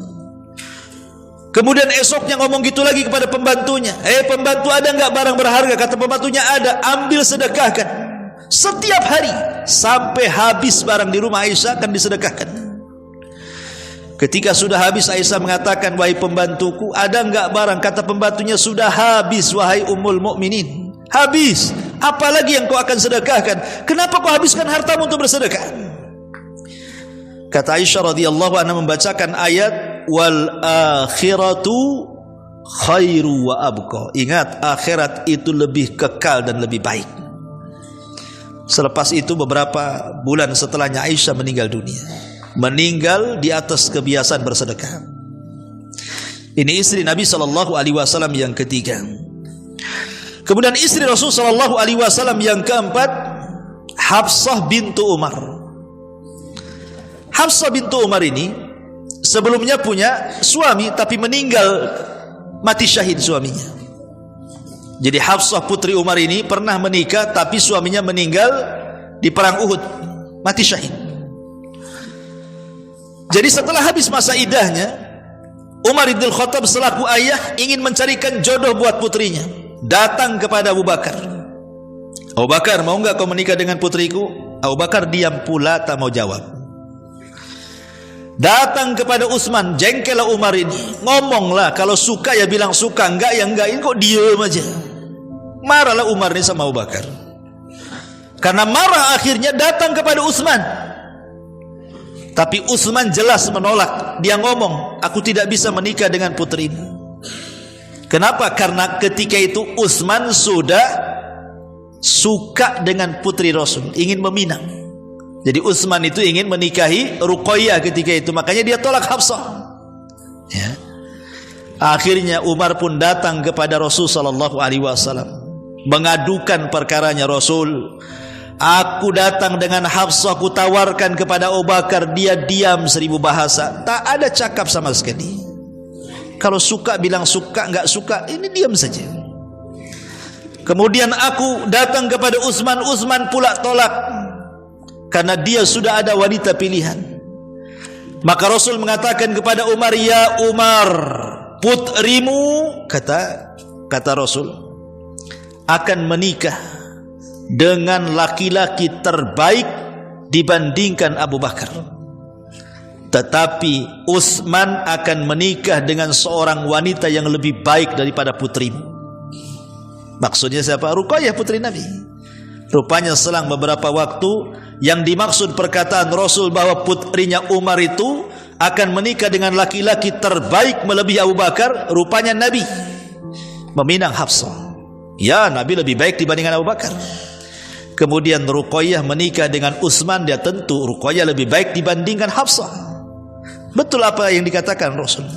Kemudian esoknya ngomong gitu lagi kepada pembantunya, pembantu, ada enggak barang berharga? Kata pembantunya, ada. Ambil sedekahkan. Setiap hari sampai habis barang di rumah Aisyah akan disedekahkan. Ketika sudah habis, Aisyah mengatakan, wahai pembantuku, ada enggak barang? Kata pembantunya, sudah habis wahai Ummul Mukminin. Habis. Apalagi yang kau akan sedekahkan? Kenapa kau habiskan hartamu untuk bersedekah? Kata Aisyah radhiyallahu anha membacakan ayat, wal akhiratu khairu wa abqa. Ingat, akhirat itu lebih kekal dan lebih baik. Selepas itu beberapa bulan setelahnya Aisyah meninggal dunia. Meninggal di atas kebiasaan bersedekah. Ini istri Nabi SAW yang ketiga. Kemudian istri Rasul SAW yang keempat, Hafsah bintu Umar. Hafsah bintu Umar ini sebelumnya punya suami, tapi meninggal, mati syahid suaminya. Jadi Hafsah putri Umar ini pernah menikah, tapi suaminya meninggal di perang Uhud, mati syahid. Jadi setelah habis masa iddahnya, Umar bin Khattab selaku ayah ingin mencarikan jodoh buat putrinya. Datang kepada Abu Bakar. Abu Bakar, mau enggak kau menikah dengan putriku? Abu Bakar diam pula, tak mau jawab. Datang kepada Utsman, jengkellah Umar ini. Ngomonglah, kalau suka ya bilang suka, enggak ya enggak. Ini kok diam aja. Marahlah Umar ini sama Abu Bakar. Karena marah akhirnya datang kepada Utsman. Tapi Utsman jelas menolak. Dia ngomong, aku tidak bisa menikah dengan putrimu. Kenapa? Karena ketika itu Utsman sudah suka dengan putri Rasul, ingin meminang. Jadi Utsman itu ingin menikahi Ruqayyah ketika itu, makanya dia tolak Hafsah. Ya. Akhirnya Umar pun datang kepada Rasul sallallahu alaihi wasallam, mengadukan perkaranya. Rasul, aku datang dengan Hafsah, ku tawarkan kepada Abu Bakar, dia diam 1000 bahasa, tak ada cakap sama sekali. Kalau suka bilang suka, enggak suka ini diam saja. Kemudian aku datang kepada Utsman, Utsman pula tolak, karena dia sudah ada wanita pilihan. Maka Rasul mengatakan kepada Umar, ya Umar, putrimu, kata Rasul, akan menikah dengan laki-laki terbaik dibandingkan Abu Bakar. Tetapi Utsman akan menikah dengan seorang wanita yang lebih baik daripada putrimu. Maksudnya siapa? Ruqayyah putri Nabi. Rupanya selang beberapa waktu, yang dimaksud perkataan Rasul bahwa putrinya Umar itu akan menikah dengan laki-laki terbaik melebihi Abu Bakar, rupanya Nabi meminang Hafsah. Ya, Nabi lebih baik dibandingkan Abu Bakar. Kemudian Ruqayyah menikah dengan Utsman, dia tentu Ruqayyah lebih baik dibandingkan Hafsah. Betul apa yang dikatakan Rasul.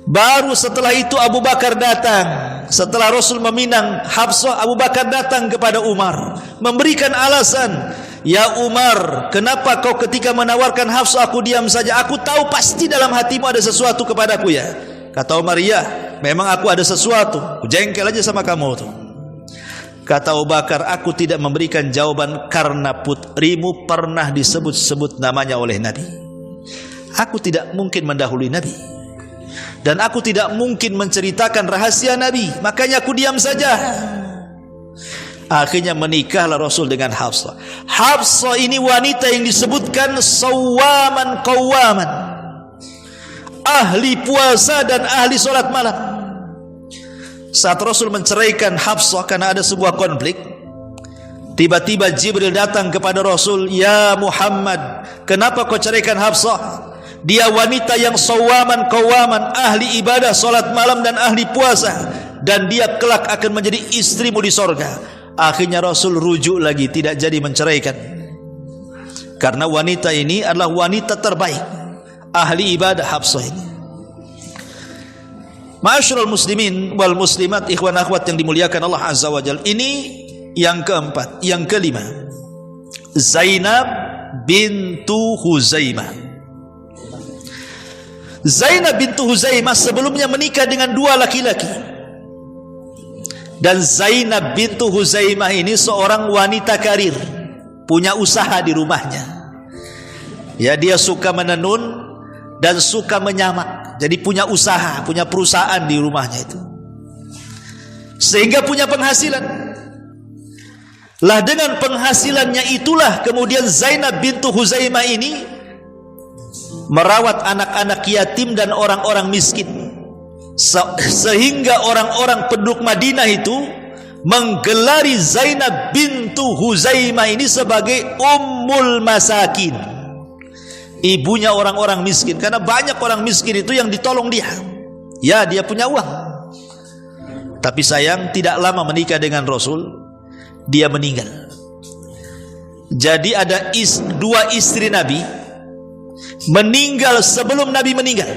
Baru setelah itu Abu Bakar datang. Setelah Rasul meminang Hafsah, Abu Bakar datang kepada Umar, memberikan alasan. Ya Umar, kenapa kau ketika menawarkan Hafsah aku diam saja? Aku tahu pasti dalam hatimu ada sesuatu kepadaku ya. Kata Umar, ya memang aku ada sesuatu, aku jengkel aja sama kamu tuh. Kata Abu Bakar, aku tidak memberikan jawaban karena putrimu pernah disebut-sebut namanya oleh Nabi. Aku tidak mungkin mendahului Nabi, dan aku tidak mungkin menceritakan rahasia Nabi, makanya aku diam saja. Akhirnya menikahlah Rasul dengan Hafsah. Hafsah ini wanita yang disebutkan sawwaman qawwaman, ahli puasa dan ahli sholat malam. Saat Rasul menceraikan Hafsah karena ada sebuah konflik, tiba-tiba Jibril datang kepada Rasul, "Ya Muhammad, kenapa kau ceraikan Hafsah? Dia wanita yang sawwaman qawwaman, ahli ibadah, sholat malam dan ahli puasa, dan dia kelak akan menjadi istrimu di sorga." Akhirnya Rasul rujuk lagi, tidak jadi menceraikan, karena wanita ini adalah wanita terbaik, ahli ibadah Hafsah ini. Ma'asyiral muslimin wal muslimat, ikhwan akhwat yang dimuliakan Allah Azza wa Jalla. Ini yang keempat. Yang kelima, Zainab bintu Huzaimah. Zainab bintu Huzaimah sebelumnya menikah dengan dua laki-laki. Dan Zainab bintu Huzaimah ini seorang wanita karir, punya usaha di rumahnya. Ya, dia suka menenun dan suka menyamak. Jadi punya usaha, punya perusahaan di rumahnya itu, sehingga punya penghasilan. Lah dengan penghasilannya itulah kemudian Zainab bintu Huzaimah ini merawat anak-anak yatim dan orang-orang miskin, sehingga orang-orang penduduk Madinah itu menggelari Zainab bintu Huzaimah ini sebagai Ummul Masakin, ibunya orang-orang miskin. Karena banyak orang miskin itu yang ditolong dia. Ya, dia punya uang, tapi sayang tidak lama menikah dengan Rasul, dia meninggal. Jadi ada dua istri Nabi meninggal sebelum Nabi meninggal.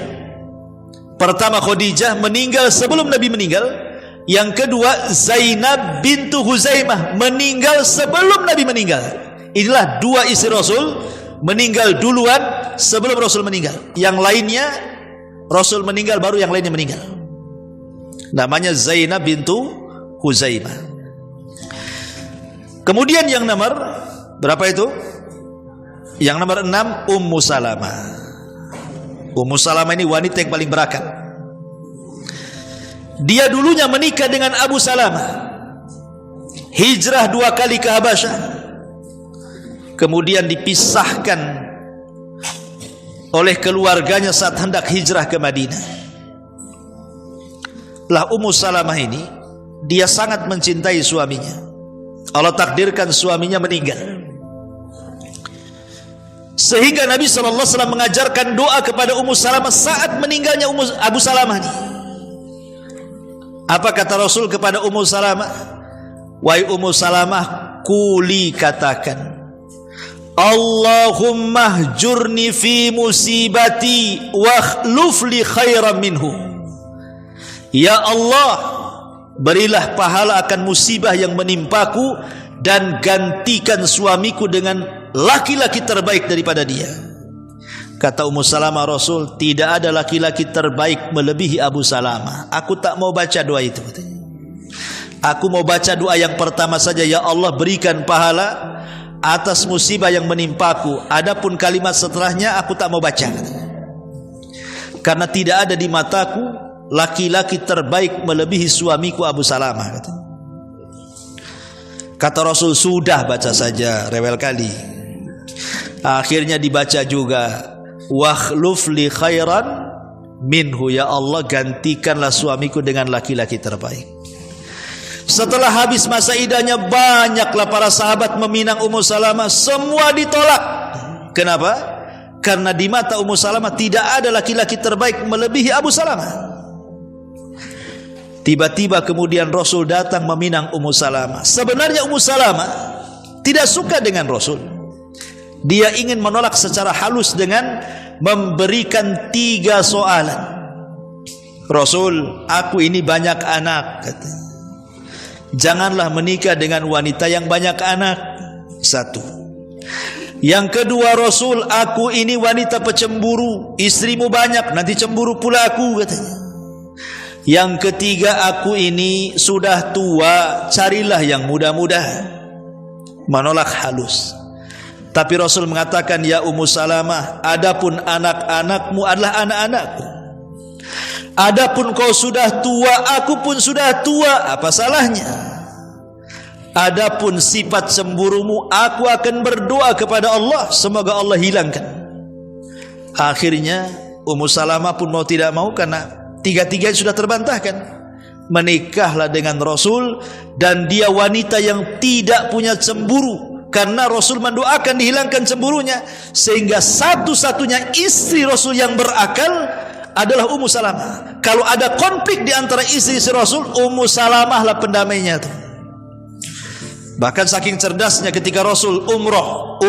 Pertama Khadijah meninggal sebelum Nabi meninggal. Yang kedua Zainab bintu Huzaimah meninggal sebelum Nabi meninggal. Inilah dua istri Rasul meninggal duluan sebelum Rasul meninggal. Yang lainnya Rasul meninggal baru yang lainnya meninggal. Namanya Zainab bintu Huzaimah. Kemudian yang nomor berapa itu? Yang nomor 6, Ummu Salamah. Ummu Salamah ini wanita yang paling berakat. Dia dulunya menikah dengan Abu Salamah, hijrah 2 kali ke Habasyah, kemudian dipisahkan oleh keluarganya saat hendak hijrah ke Madinah. Lah Ummu Salamah ini, dia sangat mencintai suaminya. Allah takdirkan suaminya meninggal, sehingga Nabi SAW mengajarkan doa kepada Ummu Salamah saat meninggalnya Abu Salamah ini. Apa kata Rasul kepada Ummu Salamah? Wahai Ummu Salamah, kuli katakan, Allahumma hjurni fi musibati wa khluf li khairan minhu. Ya Allah, berilah pahala akan musibah yang menimpaku dan gantikan suamiku dengan laki-laki terbaik daripada dia. Kata Ummu Salamah, Rasul, tidak ada laki-laki terbaik melebihi Abu Salamah. Aku tak mau baca doa itu, katanya. Aku mau baca doa yang pertama saja, ya Allah berikan pahala atas musibah yang menimpaku. Adapun kalimat setelahnya aku tak mau baca, katanya. Karena tidak ada di mataku laki-laki terbaik melebihi suamiku Abu Salamah, katanya. Kata Rasul, sudah baca saja, rewel kali. Akhirnya dibaca juga, wakhluf li khairan minhu, ya Allah gantikanlah suamiku dengan laki-laki terbaik. Setelah habis masa iddahnya, banyaklah para sahabat meminang Ummu Salamah, semua ditolak. Kenapa? Karena di mata Ummu Salamah tidak ada laki-laki terbaik melebihi Abu Salamah. Tiba-tiba kemudian Rasul datang meminang Ummu Salamah. Sebenarnya Ummu Salamah tidak suka dengan Rasul. Dia ingin menolak secara halus dengan memberikan 3 soalan. Rasul, aku ini banyak anak, katanya. Janganlah menikah dengan wanita yang banyak anak. 1. Yang kedua, Rasul, aku ini wanita pecemburu, istrimu banyak, nanti cemburu pula aku, katanya. Yang ketiga, aku ini sudah tua, carilah yang muda-muda. Menolak halus. Tapi Rasul mengatakan, ya Ummu Salamah, adapun anak-anakmu adalah anak-anakku. Adapun kau sudah tua, aku pun sudah tua, apa salahnya? Adapun sifat cemburumu, aku akan berdoa kepada Allah, semoga Allah hilangkan. Akhirnya Ummu Salamah pun mau tidak mau, karena tiga-tiga sudah terbantahkan. Menikahlah dengan Rasul, dan dia wanita yang tidak punya cemburu, karena Rasul mendoakan dihilangkan cemburunya. Sehingga satu-satunya istri Rasul yang berakal adalah Ummu Salamah. Kalau ada konflik di antara istri-istri Rasul, Ummu Salamah lah pendamainya tuh. Bahkan saking cerdasnya, ketika Rasul umroh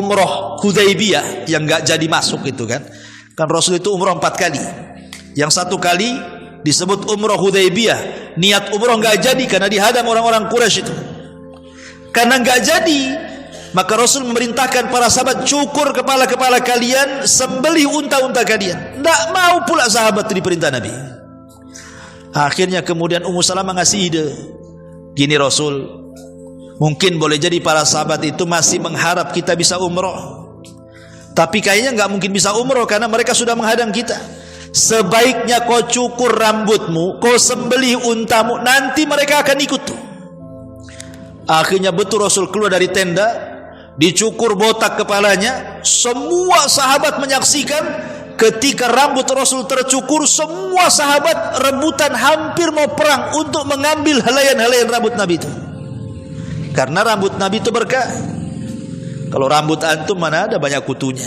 Hudaybiyah yang nggak jadi masuk itu kan Rasul itu umroh 4 kali. Yang 1 kali disebut umroh Hudaybiyah, niat umroh nggak jadi karena dihadang orang-orang Quraisy itu. Karena nggak jadi, maka Rasul memerintahkan para sahabat, cukur kepala-kepala kalian, sembelih unta-unta kalian. Nggak mau pula sahabat itu diperintah Nabi. Akhirnya kemudian Ummu Salamah ngasih ide, gini Rasul, mungkin boleh jadi para sahabat itu masih mengharap kita bisa umroh, tapi kayaknya nggak mungkin bisa umroh karena mereka sudah menghadang kita. Sebaiknya kau cukur rambutmu, kau sembelih untamu, nanti mereka akan ikut tuh. Akhirnya betul Rasul keluar dari tenda, dicukur botak kepalanya. Semua sahabat menyaksikan ketika rambut Rasul tercukur, semua sahabat rebutan hampir mau perang untuk mengambil helaian-helaian rambut Nabi itu. Karena rambut Nabi itu berkah. Kalau rambut antum mana ada banyak kutunya.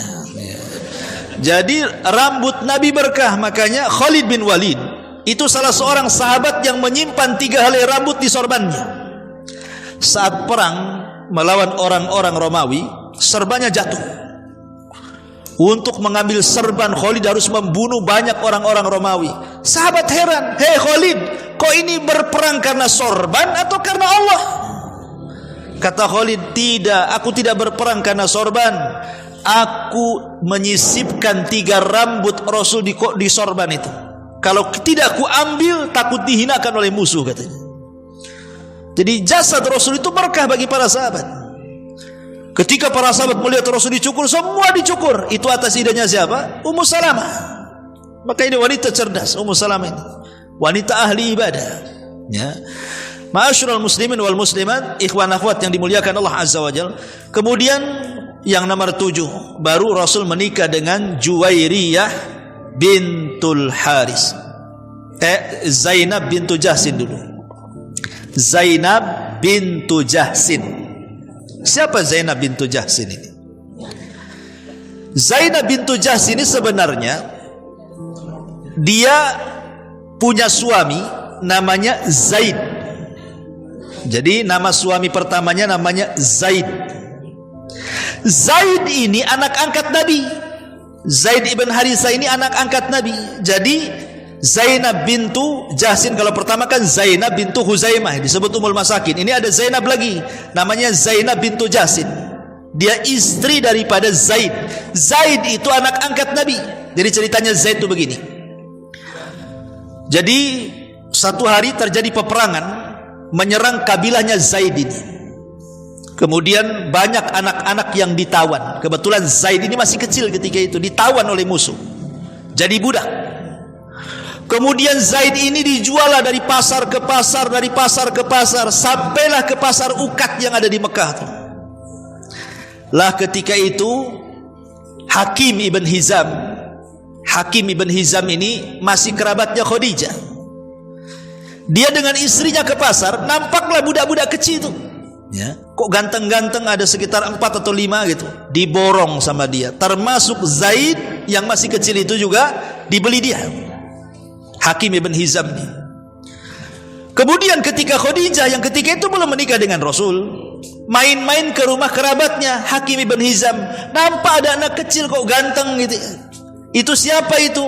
Jadi rambut Nabi berkah. Makanya Khalid bin Walid itu salah seorang sahabat yang menyimpan 3 helai rambut di sorbannya. Saat perang melawan orang-orang Romawi, serbannya jatuh. Untuk mengambil serban, Khalid harus membunuh banyak orang-orang Romawi. Sahabat heran, hei Khalid, kok ini berperang karena sorban atau karena Allah? Kata Khalid, tidak, aku tidak berperang karena sorban. Aku menyisipkan 3 rambut Rasul di sorban itu. Kalau tidak aku ambil, takut dihinakan oleh musuh, katanya. Jadi jasad Rasul itu berkah bagi para sahabat. Ketika para sahabat melihat Rasul dicukur, semua dicukur. Itu atas idenya siapa? Ummu Salamah. Maka ini wanita cerdas, Ummu Salamah ini, wanita ahli ibadah, ya. Ma'asyiral muslimin wal muslimat, ikhwan akhwat yang dimuliakan Allah Azza wa Jalla. Kemudian yang nomor 7, baru Rasul menikah dengan Juwairiyah bintul Haris. Zainab bintu Jahsin dulu. Zainab bintu Jahsin. Siapa Zainab bintu Jahsin ini? Zainab bintu Jahsin ini sebenarnya dia punya suami namanya Zaid. Jadi nama suami pertamanya namanya Zaid. Zaid ini anak angkat Nabi. Zaid ibn Harisah ini anak angkat Nabi. Jadi Zainab bintu Jahsin, kalau pertama kan Zainab bintu Huzaimah, disebut Ummul Masakin. Ini ada Zainab lagi, namanya Zainab bintu Jahsin. Dia istri daripada Zaid. Zaid itu anak angkat Nabi. Jadi ceritanya Zaid itu begini. Jadi satu hari terjadi peperangan menyerang kabilahnya Zaid ini. Kemudian banyak anak-anak yang ditawan. Kebetulan Zaid ini masih kecil ketika itu, ditawan oleh musuh, jadi budak. Kemudian Zaid ini dijual dari pasar ke pasar, dari pasar ke pasar, sampailah ke pasar Ukat yang ada di Mekah. Lah ketika itu Hakim ibn Hizam ini masih kerabatnya Khadijah. Dia dengan istrinya ke pasar, nampaklah budak-budak kecil itu, ya, kok ganteng-ganteng, ada sekitar 4 atau 5 gitu, diborong sama dia. Termasuk Zaid yang masih kecil itu juga dibeli dia, Hakim ibn Hizam ini. Kemudian ketika Khadijah yang ketika itu belum menikah dengan Rasul, main-main ke rumah kerabatnya Hakim ibn Hizam, nampak ada anak kecil kok ganteng gitu. Itu siapa itu?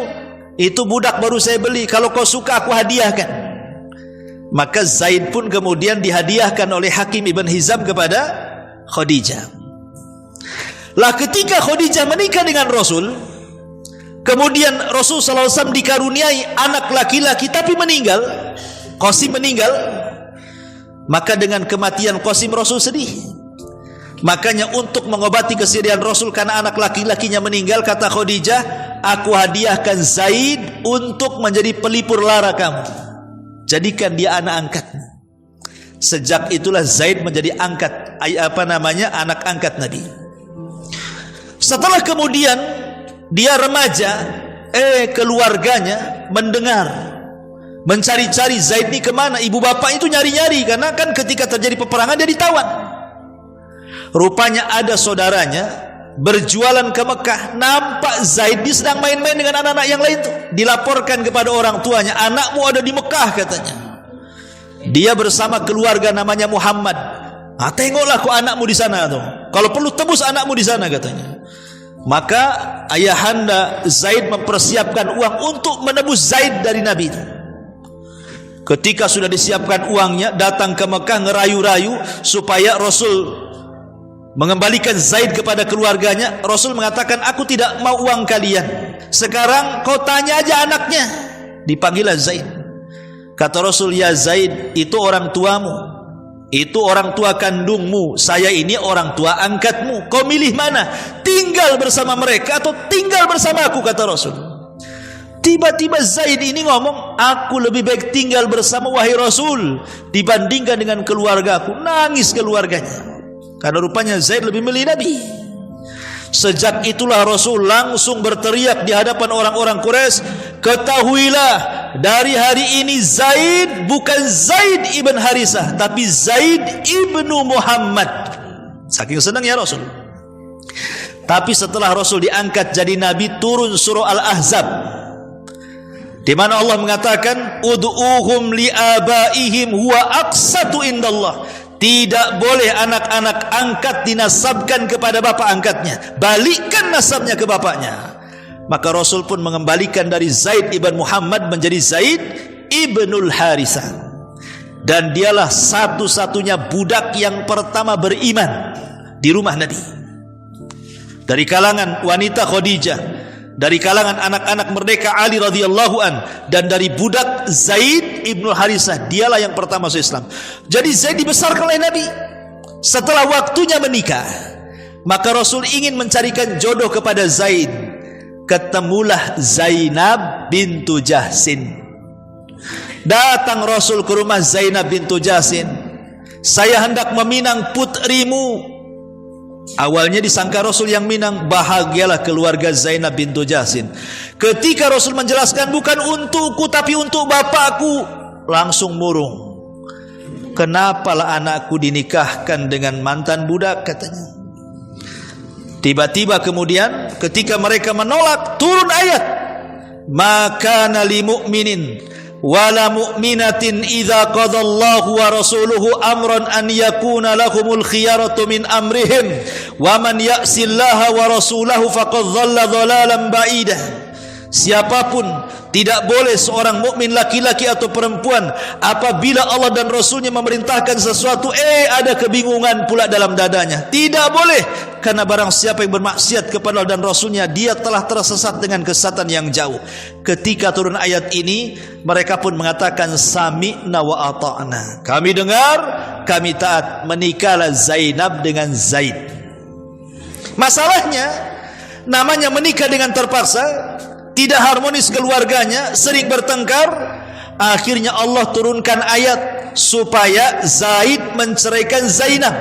Itu budak baru saya beli, kalau kau suka aku hadiahkan. Maka Zaid pun kemudian dihadiahkan oleh Hakim ibn Hizam kepada Khadijah. Lah ketika Khadijah menikah dengan Rasul, kemudian Rasul SAW dikaruniai anak laki-laki tapi meninggal. Qasim meninggal, maka dengan kematian Qasim Rasul sedih. Makanya untuk mengobati kesedihan Rasul karena anak laki-lakinya meninggal, kata Khadijah, aku hadiahkan Zaid untuk menjadi pelipur lara kamu. Jadikan dia anak angkatmu. Sejak itulah Zaid menjadi anak angkat Nabi. Setelah kemudian dia remaja, keluarganya mendengar, mencari-cari Zaid ini kemana. Ibu bapak itu nyari-nyari, karena kan ketika terjadi peperangan dia ditawan. Rupanya ada saudaranya berjualan ke Mekah, nampak Zaid dia sedang main-main dengan anak-anak yang lain tuh. Dilaporkan kepada orang tuanya, anakmu ada di Mekah katanya. Dia bersama keluarga namanya Muhammad. Tengoklah kok anakmu di sana tuh. Kalau perlu tebus anakmu di sana katanya. Maka ayahanda Zaid mempersiapkan uang untuk menebus Zaid dari Nabi. Ketika sudah disiapkan uangnya, datang ke Mekah ngerayu-rayu supaya Rasul mengembalikan Zaid kepada keluarganya. Rasul mengatakan, aku tidak mau uang kalian. Sekarang kau tanya aja anaknya. Dipanggillah Zaid. Kata Rasul, ya Zaid, itu orang tuamu, itu orang tua kandungmu, saya ini orang tua angkatmu. Kau milih mana? Tinggal bersama mereka atau tinggal bersama aku, kata Rasul. Tiba-tiba Zaid ini ngomong, aku lebih baik tinggal bersama wahai Rasul dibandingkan dengan keluargaku. Nangis keluarganya, karena rupanya Zaid lebih milih Nabi. Sejak itulah Rasul langsung berteriak di hadapan orang-orang Quraisy, ketahuilah, dari hari ini Zaid bukan Zaid ibn Harisah, tapi Zaid ibnu Muhammad. Saking senangnya Rasul. Tapi setelah Rasul diangkat jadi Nabi, turun surah Al-Ahzab, di mana Allah mengatakan, ud'uhum li'abaihim huwa aqsatu indallah. Tidak boleh anak-anak angkat dinasabkan kepada bapak angkatnya, balikkan nasabnya ke bapaknya. Maka Rasul pun mengembalikan dari Zaid ibn Muhammad menjadi Zaid ibnul Harisah. Dan dialah satu-satunya budak yang pertama beriman di rumah Nabi. Dari kalangan wanita Khadijah, dari kalangan anak-anak merdeka Ali radhiyallahu an, dan dari budak Zaid ibnul Harisah, dialah yang pertama masuk Islam. Jadi Zaid dibesarkan oleh Nabi. Setelah waktunya menikah, maka Rasul ingin mencarikan jodoh kepada Zaid. Ketemulah Zainab bintu Jahsin. Datang Rasul ke rumah Zainab bintu Jahsin, saya hendak meminang putrimu. Awalnya disangka Rasul yang minang, bahagialah keluarga Zainab bintu Jahsin. Ketika Rasul menjelaskan bukan untukku tapi untuk bapakku, langsung murung. Kenapalah anakku dinikahkan dengan mantan budak, katanya. Tiba-tiba kemudian ketika mereka menolak, turun ayat, maka li mu'minin wala mu'minatin idza qadallahu wa rasuluhu amran an yakuna lahumul khiyaratu min amrihim wa man ya'sillaha wa rasulahu faqad dhalla dhalalan ba'idah. Siapapun tidak boleh seorang mukmin laki-laki atau perempuan apabila Allah dan Rasulnya memerintahkan sesuatu, ada kebingungan pula dalam dadanya. Tidak boleh, karena barang siapa yang bermaksiat kepada Allah dan Rasulnya, dia telah tersesat dengan kesesatan yang jauh. Ketika turun ayat ini, mereka pun mengatakan sami'na wa ata'na. Kami dengar, kami taat. Menikahlah Zainab dengan Zaid. Masalahnya, namanya menikah dengan terpaksa, tidak harmonis keluarganya, sering bertengkar. Akhirnya Allah turunkan ayat supaya Zaid menceraikan Zainab.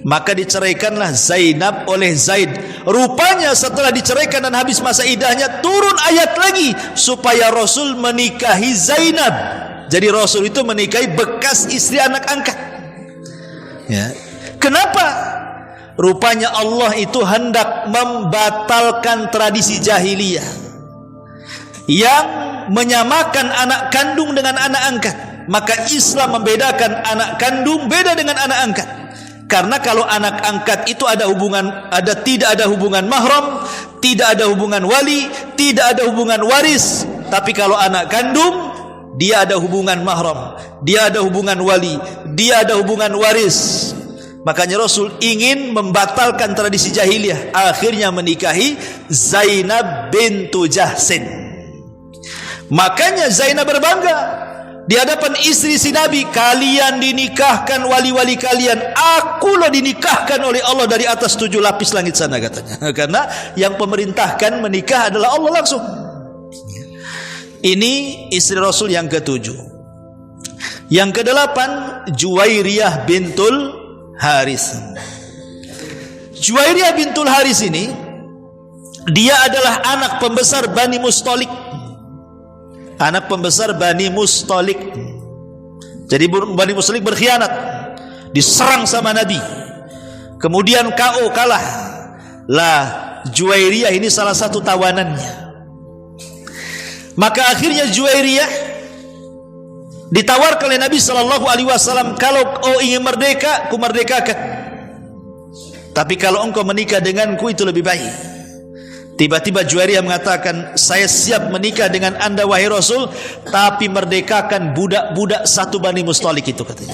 Maka diceraikanlah Zainab oleh Zaid. Rupanya setelah diceraikan dan habis masa iddahnya, turun ayat lagi supaya Rasul menikahi Zainab. Jadi Rasul itu menikahi bekas istri anak angkat. Ya. Kenapa? Rupanya Allah itu hendak membatalkan tradisi jahiliyah yang menyamakan anak kandung dengan anak angkat. Maka Islam membedakan anak kandung beda dengan anak angkat. Karena kalau anak angkat itu tidak ada hubungan mahram, tidak ada hubungan wali, tidak ada hubungan waris. Tapi kalau anak kandung, dia ada hubungan mahram, dia ada hubungan wali, dia ada hubungan waris. Makanya Rasul ingin membatalkan tradisi jahiliyah, akhirnya menikahi Zainab bintu Jahsin. Makanya Zainab berbangga, di hadapan istri si Nabi, kalian dinikahkan wali-wali kalian, aku loh dinikahkan oleh Allah dari atas 7 lapis langit sana, katanya. Karena yang pemerintahkan menikah adalah Allah langsung. Ini istri Rasul yang ke-7. Yang ke-8, Juwairiyah bintul Haris. Juwairiyah bintul Haris ini, dia adalah anak pembesar Bani Mustalik. Anak pembesar Bani Mustalik. Jadi Bani Mustalik berkhianat, diserang sama Nabi, kemudian KO, kalah. Lah, Juwairiyah ini salah satu tawanannya. Maka akhirnya Juwairiyah ditawarkan oleh Nabi SAW, kalau kau ingin merdeka, ku merdekakan, tapi kalau engkau menikah denganku itu lebih baik. Tiba-tiba Juwairiyah mengatakan, saya siap menikah dengan anda wahai Rasul, tapi merdekakan budak-budak satu Bani Mustalik itu, katanya.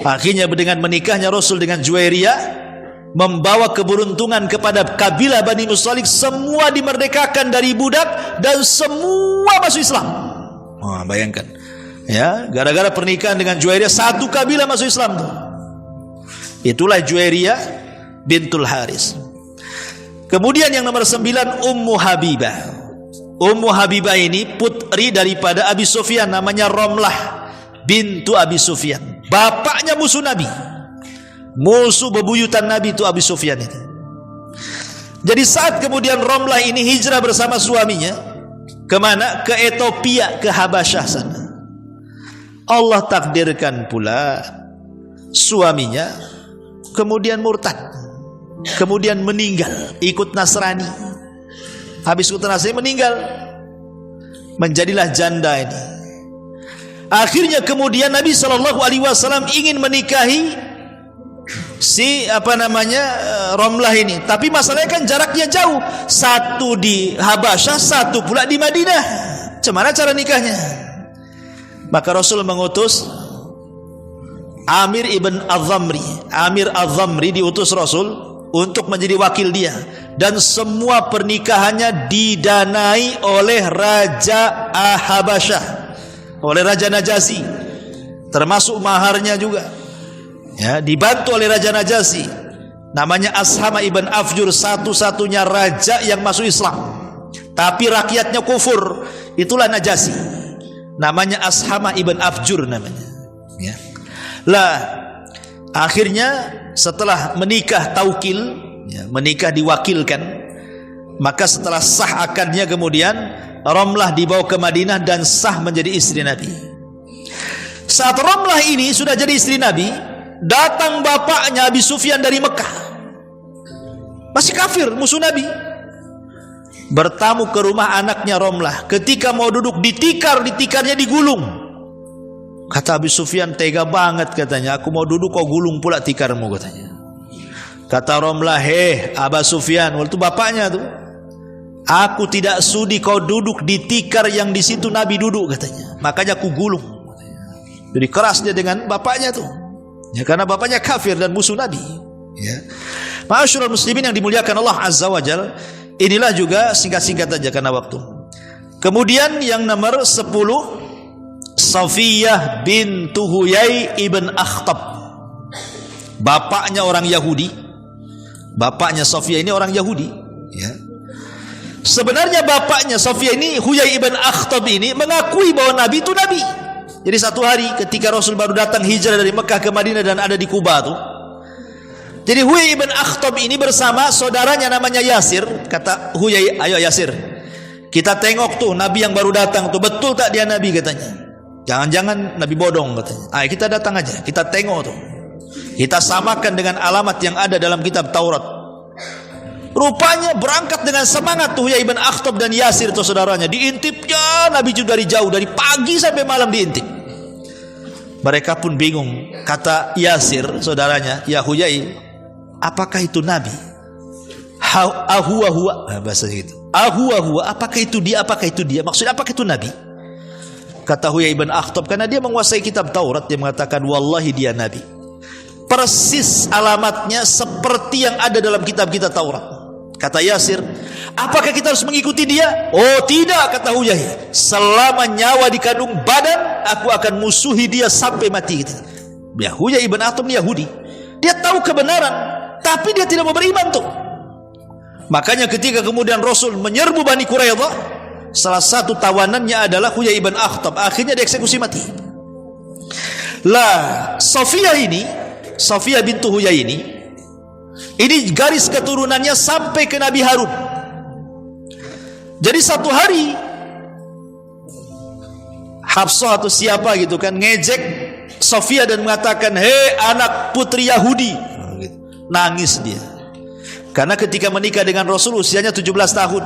Akhirnya dengan menikahnya Rasul dengan Juwairiyah, membawa keberuntungan kepada kabilah Bani Mustalik. Semua dimerdekakan dari budak dan semua masuk Islam. Wah, bayangkan, ya, gara-gara pernikahan dengan Juwairiyah, satu kabilah masuk Islam tuh. Itulah Juwairiyah bintul Haris. Kemudian yang nomor 9, Ummu Habibah. Ummu Habibah ini putri daripada Abi Sufyan, namanya Romlah bintu Abi Sufyan. Bapaknya musuh Nabi, musuh bebuyutan Nabi itu Abi Sufyan itu. Jadi saat kemudian Romlah ini hijrah bersama suaminya, kemana? Ke Ethiopia, ke Habasyah sana. Allah takdirkan pula suaminya kemudian murtad, kemudian meninggal, ikut Nasrani. Habis ikut Nasrani meninggal, menjadilah janda ini. Akhirnya kemudian Nabi SAW ingin menikahi si Romlah ini, tapi masalahnya kan jaraknya jauh, satu di Habasyah, satu pula di Madinah. Gimana cara nikahnya? Maka Rasul mengutus Amir ibn Az-Zamri. Amir Az-Zamri diutus Rasul untuk menjadi wakil dia, dan semua pernikahannya didanai oleh Raja Habasyah, oleh Raja Najasyi, termasuk maharnya juga, ya, dibantu oleh Raja Najasyi. Namanya Ashama ibn Afjur, satu-satunya raja yang masuk Islam, tapi rakyatnya kufur. Itulah Najasyi, namanya Ashama ibn Afjur namanya, ya. Lah, akhirnya setelah menikah taukil, ya, menikah diwakilkan, maka setelah sah akadnya kemudian Romlah dibawa ke Madinah dan sah menjadi istri Nabi. Saat Romlah ini sudah jadi istri Nabi, datang bapaknya Abi Sufyan dari Mekah, masih kafir, musuh Nabi, bertamu ke rumah anaknya Romlah. Ketika mau duduk tikarnya digulung. Kata Abi Sufyan, tega banget katanya, aku mau duduk kau gulung pula tikarmu, katanya. Kata Romlah, Aba Sufyan, waktu bapaknya tuh, aku tidak sudi kau duduk di tikar yang di situ Nabi duduk, katanya. Makanya aku gulung. Jadi keras dia dengan bapaknya tuh, ya, karena bapaknya kafir dan musuh Nabi, ya. Ma'asyiral muslimin yang dimuliakan Allah Azza wa Jalla, inilah juga singkat-singkat aja karena waktu. Kemudian yang nomor 10, Safiyah bintu Huyai ibn Akhtab. Bapaknya orang Yahudi. Bapaknya Safiyah ini orang Yahudi, ya. Sebenarnya bapaknya Safiyah ini, Huyai ibn Akhtab ini, mengakui bahwa Nabi itu Nabi. Jadi satu hari ketika Rasul baru datang hijrah dari Mekah ke Madinah dan ada di Kuba tuh, jadi Huyai ibn Akhtab ini bersama saudaranya namanya Yasir. Kata Huyai, ayo Yasir, kita tengok tuh Nabi yang baru datang tuh, betul tak dia Nabi, katanya. Jangan-jangan Nabi bodong, katanya. Ayo kita datang aja, kita tengok tuh, kita samakan dengan alamat yang ada dalam kitab Taurat. Rupanya berangkat dengan semangat tuh Huyai ibn Akhtab dan Yasir itu saudaranya, diintipnya Nabi juga dari jauh, dari pagi sampai malam diintip. Mereka pun bingung. Kata Yasir saudaranya, ya Huyai, apakah itu Nabi? Ahuwa, bahasa gitu. Ahuwa, apakah itu dia? Apakah itu dia? Maksudnya apakah itu Nabi? Kata Huyai ibn Akhtab, karena dia menguasai kitab Taurat, dia mengatakan wallahi dia Nabi. Persis alamatnya seperti yang ada dalam kitab-kitab Taurat. Kata Yasir, Apakah kita harus mengikuti dia? Oh tidak, kata Huyai. Selama nyawa di kandung badan, aku akan musuhi dia sampai mati. Ya, Huyai ibn Akhtab Yahudi. Dia tahu kebenaran, tapi dia tidak mau beriman tuh. Makanya ketika kemudian Rasul menyerbu Bani Quraidah, salah satu tawanannya adalah Huyai ibn Akhtab. Akhirnya dieksekusi mati. Lah, Sofia bintu Huyai ini garis keturunannya sampai ke Nabi Harun. Jadi satu hari Hafsah atau siapa gitu kan ngejek Sofia dan mengatakan, "Hei anak putri Yahudi." Nangis dia. Karena ketika menikah dengan Rasul usianya 17 tahun.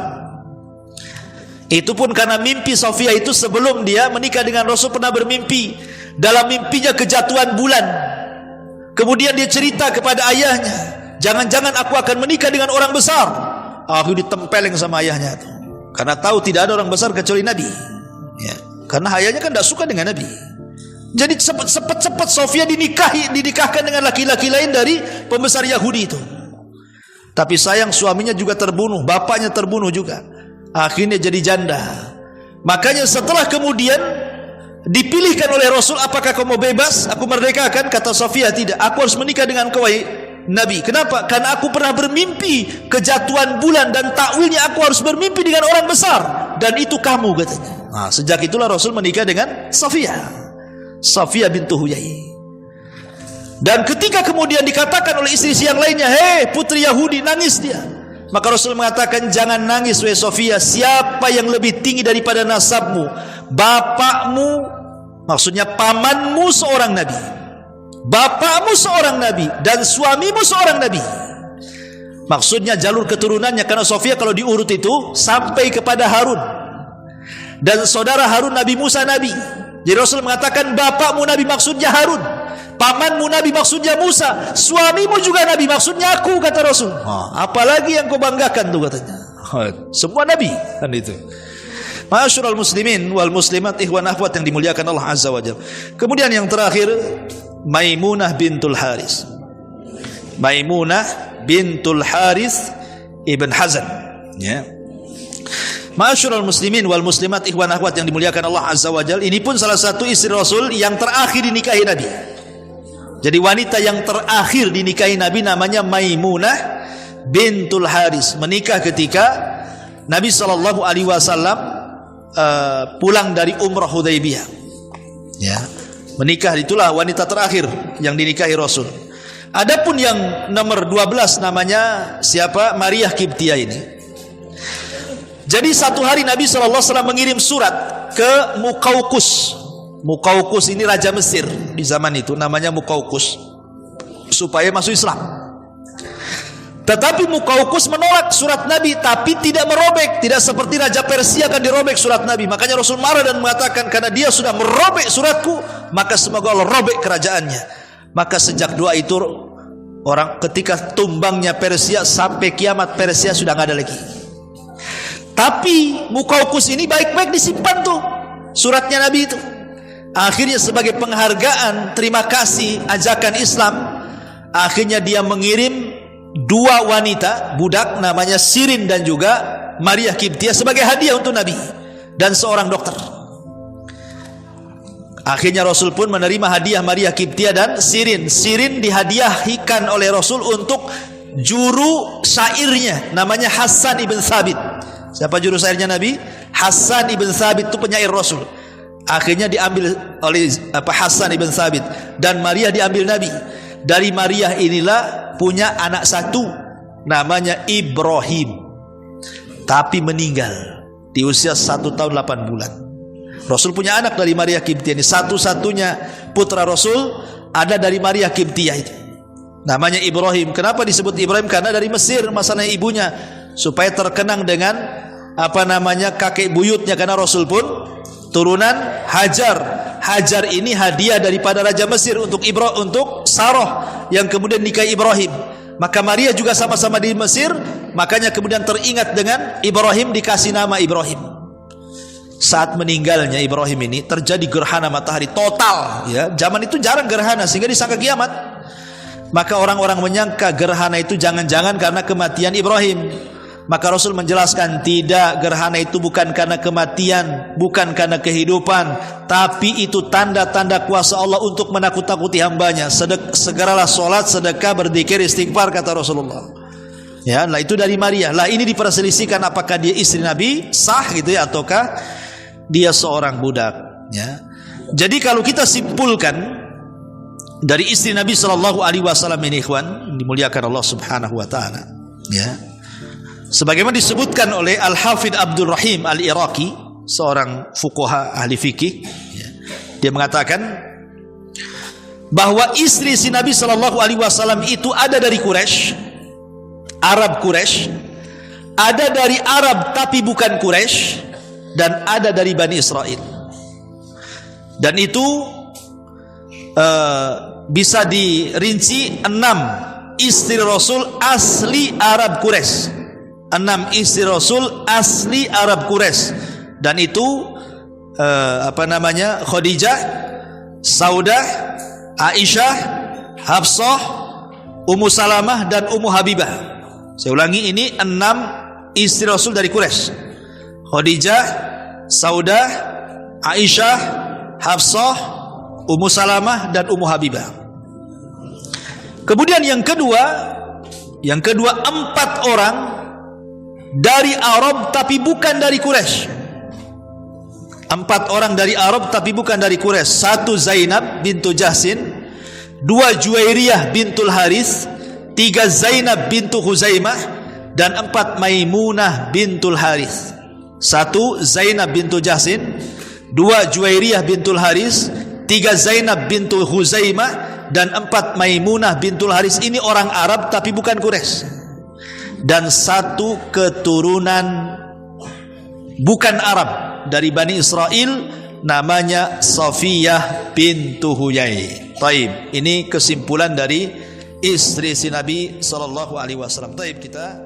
Itu pun karena mimpi Sofia itu sebelum dia menikah dengan Rasul pernah bermimpi. Dalam mimpinya kejatuhan bulan. Kemudian dia cerita kepada ayahnya, "Jangan-jangan aku akan menikah dengan orang besar." Aku ditempeleng sama ayahnya itu. Karena tahu tidak ada orang besar kecuali Nabi. Ya. Karena ayahnya kan tidak suka dengan Nabi. Jadi cepat Sofia dinikahkan dengan laki-laki lain dari pembesar Yahudi itu. Tapi sayang suaminya juga terbunuh, bapaknya terbunuh juga. Akhirnya jadi janda. Makanya setelah kemudian dipilihkan oleh Rasul, "Apakah kau mau bebas? Aku merdekakan." Kata Sofia, "Tidak, aku harus menikah dengan kau Nabi." Kenapa? Karena aku pernah bermimpi kejatuhan bulan dan takwilnya aku harus bermimpi dengan orang besar, dan itu kamu, katanya. Nah, sejak itulah Rasul menikah dengan Sofia bintu Huyai. Dan ketika kemudian dikatakan oleh istri yang lainnya, "Hei putri Yahudi," nangis dia. Maka Rasul mengatakan, "Jangan nangis wahai Sofia. Siapa yang lebih tinggi daripada nasabmu? Bapakmu, maksudnya pamanmu seorang nabi, bapakmu seorang nabi, dan suamimu seorang nabi." Maksudnya jalur keturunannya, karena Sofia kalau diurut itu sampai kepada Harun, dan saudara Harun Nabi Musa nabi. Jadi Rasul mengatakan bapakmu nabi maksudnya Harun, pamanmu nabi maksudnya Musa, suamimu juga nabi maksudnya aku, kata Rasul. Apalagi yang kau banggakan tuh, katanya. Semua nabi kan itu. Ma'asyiral muslimin wal muslimat, ikhwan akhwat yang dimuliakan Allah Azza wa Jalla. Kemudian yang terakhir, Maimunah bintul Haris. Maimunah bintul Haris ibn Hazan, ya. Ma'asyiral muslimin wal muslimat, ikhwan akhwat yang dimuliakan Allah Azza wa Jalla. Ini pun salah satu istri Rasul yang terakhir dinikahi Nabi. Jadi wanita yang terakhir dinikahi Nabi namanya Maimunah bintul Haris. Menikah ketika Nabi sallallahu alaihi wasallam pulang dari Umrah Hudaybiyah. Ya. Menikah, itulah wanita terakhir yang dinikahi Rasul. Adapun yang nomor 12 namanya siapa? Maria Kiptia ini. Jadi satu hari Nabi SAW mengirim surat ke Muqawqus. Muqawqus ini raja Mesir di zaman itu, namanya Muqawqus, supaya masuk Islam. Tetapi Muqawqus menolak surat Nabi, tapi tidak merobek, tidak seperti raja Persia akan dirobek surat Nabi. Makanya Rasul marah dan mengatakan, karena dia sudah merobek suratku, maka semoga Allah robek kerajaannya. Maka sejak doa itu, orang ketika tumbangnya Persia sampai kiamat, Persia sudah nggak ada lagi. Tapi Muqawqus ini baik-baik disimpan tuh suratnya Nabi itu. Akhirnya sebagai penghargaan, terima kasih ajakan Islam, akhirnya dia mengirim 2 wanita budak namanya Sirin dan juga Maria Kiptia sebagai hadiah untuk Nabi, dan seorang dokter. Akhirnya Rasul pun menerima hadiah Maria Kiptia dan Sirin. Sirin dihadiahkan oleh Rasul untuk juru syairnya namanya Hasan ibn Thabit. Siapa juru syairnya Nabi? Hasan ibn Thabit, itu penyair Rasul. Akhirnya diambil oleh Hasan ibn Thabit, dan Maria diambil Nabi. Dari Maria inilah punya anak satu namanya Ibrahim, tapi meninggal di usia 1 tahun 8 bulan. Rasul punya anak dari Maria Kiptia ini. Satu-satunya putra Rasul ada dari Maria Kiptia itu, namanya Ibrahim. Kenapa disebut Ibrahim? Karena dari Mesir masalahnya ibunya, supaya terkenang dengan kakek buyutnya, karena Rasul pun turunan Hajar. Hajar ini hadiah daripada Raja Mesir untuk Sarah yang kemudian nikahi Ibrahim. Maka Maria juga sama-sama di Mesir, makanya kemudian teringat dengan Ibrahim, dikasih nama Ibrahim. Saat meninggalnya Ibrahim ini terjadi gerhana matahari total, ya. Zaman itu jarang gerhana sehingga disangka kiamat. Maka orang-orang menyangka gerhana itu jangan-jangan karena kematian Ibrahim. Maka Rasul menjelaskan, tidak, gerhana itu bukan karena kematian, bukan karena kehidupan, tapi itu tanda-tanda kuasa Allah untuk menakut-takuti hambanya. Segeralah sholat, sedekah, berzikir, istighfar, kata Rasulullah. Ya, lah itu dari Maria. Lah ini diperselisihkan apakah dia istri Nabi sah gitu ya, ataukah dia seorang budak. Ya. Jadi kalau kita simpulkan dari istri Nabi Shallallahu Alaihi Wasallam ini, ikhwan, dimuliakan Allah Subhanahu Wa Taala. Ya. Sebagaimana disebutkan oleh Al-Hafidh Abdul Rahim Al-Iraqi, seorang fuqaha ahli fikih, ya, dia mengatakan bahwa istri si Nabi Shallallahu Alaihi Wasallam itu ada dari Quraisy, Arab Quraisy, ada dari Arab tapi bukan Quraisy, dan ada dari Bani Israel. Dan itu bisa dirinci 6 istri Rasul asli Arab Quraisy. 6 istri Rasul asli Arab Quraisy, dan itu Khadijah, Saudah, Aisyah, Hafsah, Ummu Salamah, dan Ummu Habibah. Saya ulangi, ini 6 istri Rasul dari Quraisy: Khadijah, Saudah, Aisyah, Hafsah, Ummu Salamah, dan Ummu Habibah. Kemudian yang kedua 4 orang dari Arab tapi bukan dari Quraisy. 4 orang dari Arab tapi bukan dari Quraisy. 1 Zainab bintu Jahsin, 2 Juwairiyah bintul Haris, 3 Zainab bintu Huzaimah, dan 4 Maimunah bintul Haris. 1 Zainab bintu Jahsin, 2 Juwairiyah bintul Haris, 3 Zainab bintu Huzaimah, dan 4 Maimunah bintul Haris. Ini orang Arab tapi bukan Quraisy. Dan 1 keturunan bukan Arab dari Bani Israel, namanya Safiyah bintu Huyai. Taib, ini kesimpulan dari istri si Nabi Sallallahu Alaihi Wasallam. Taib, kita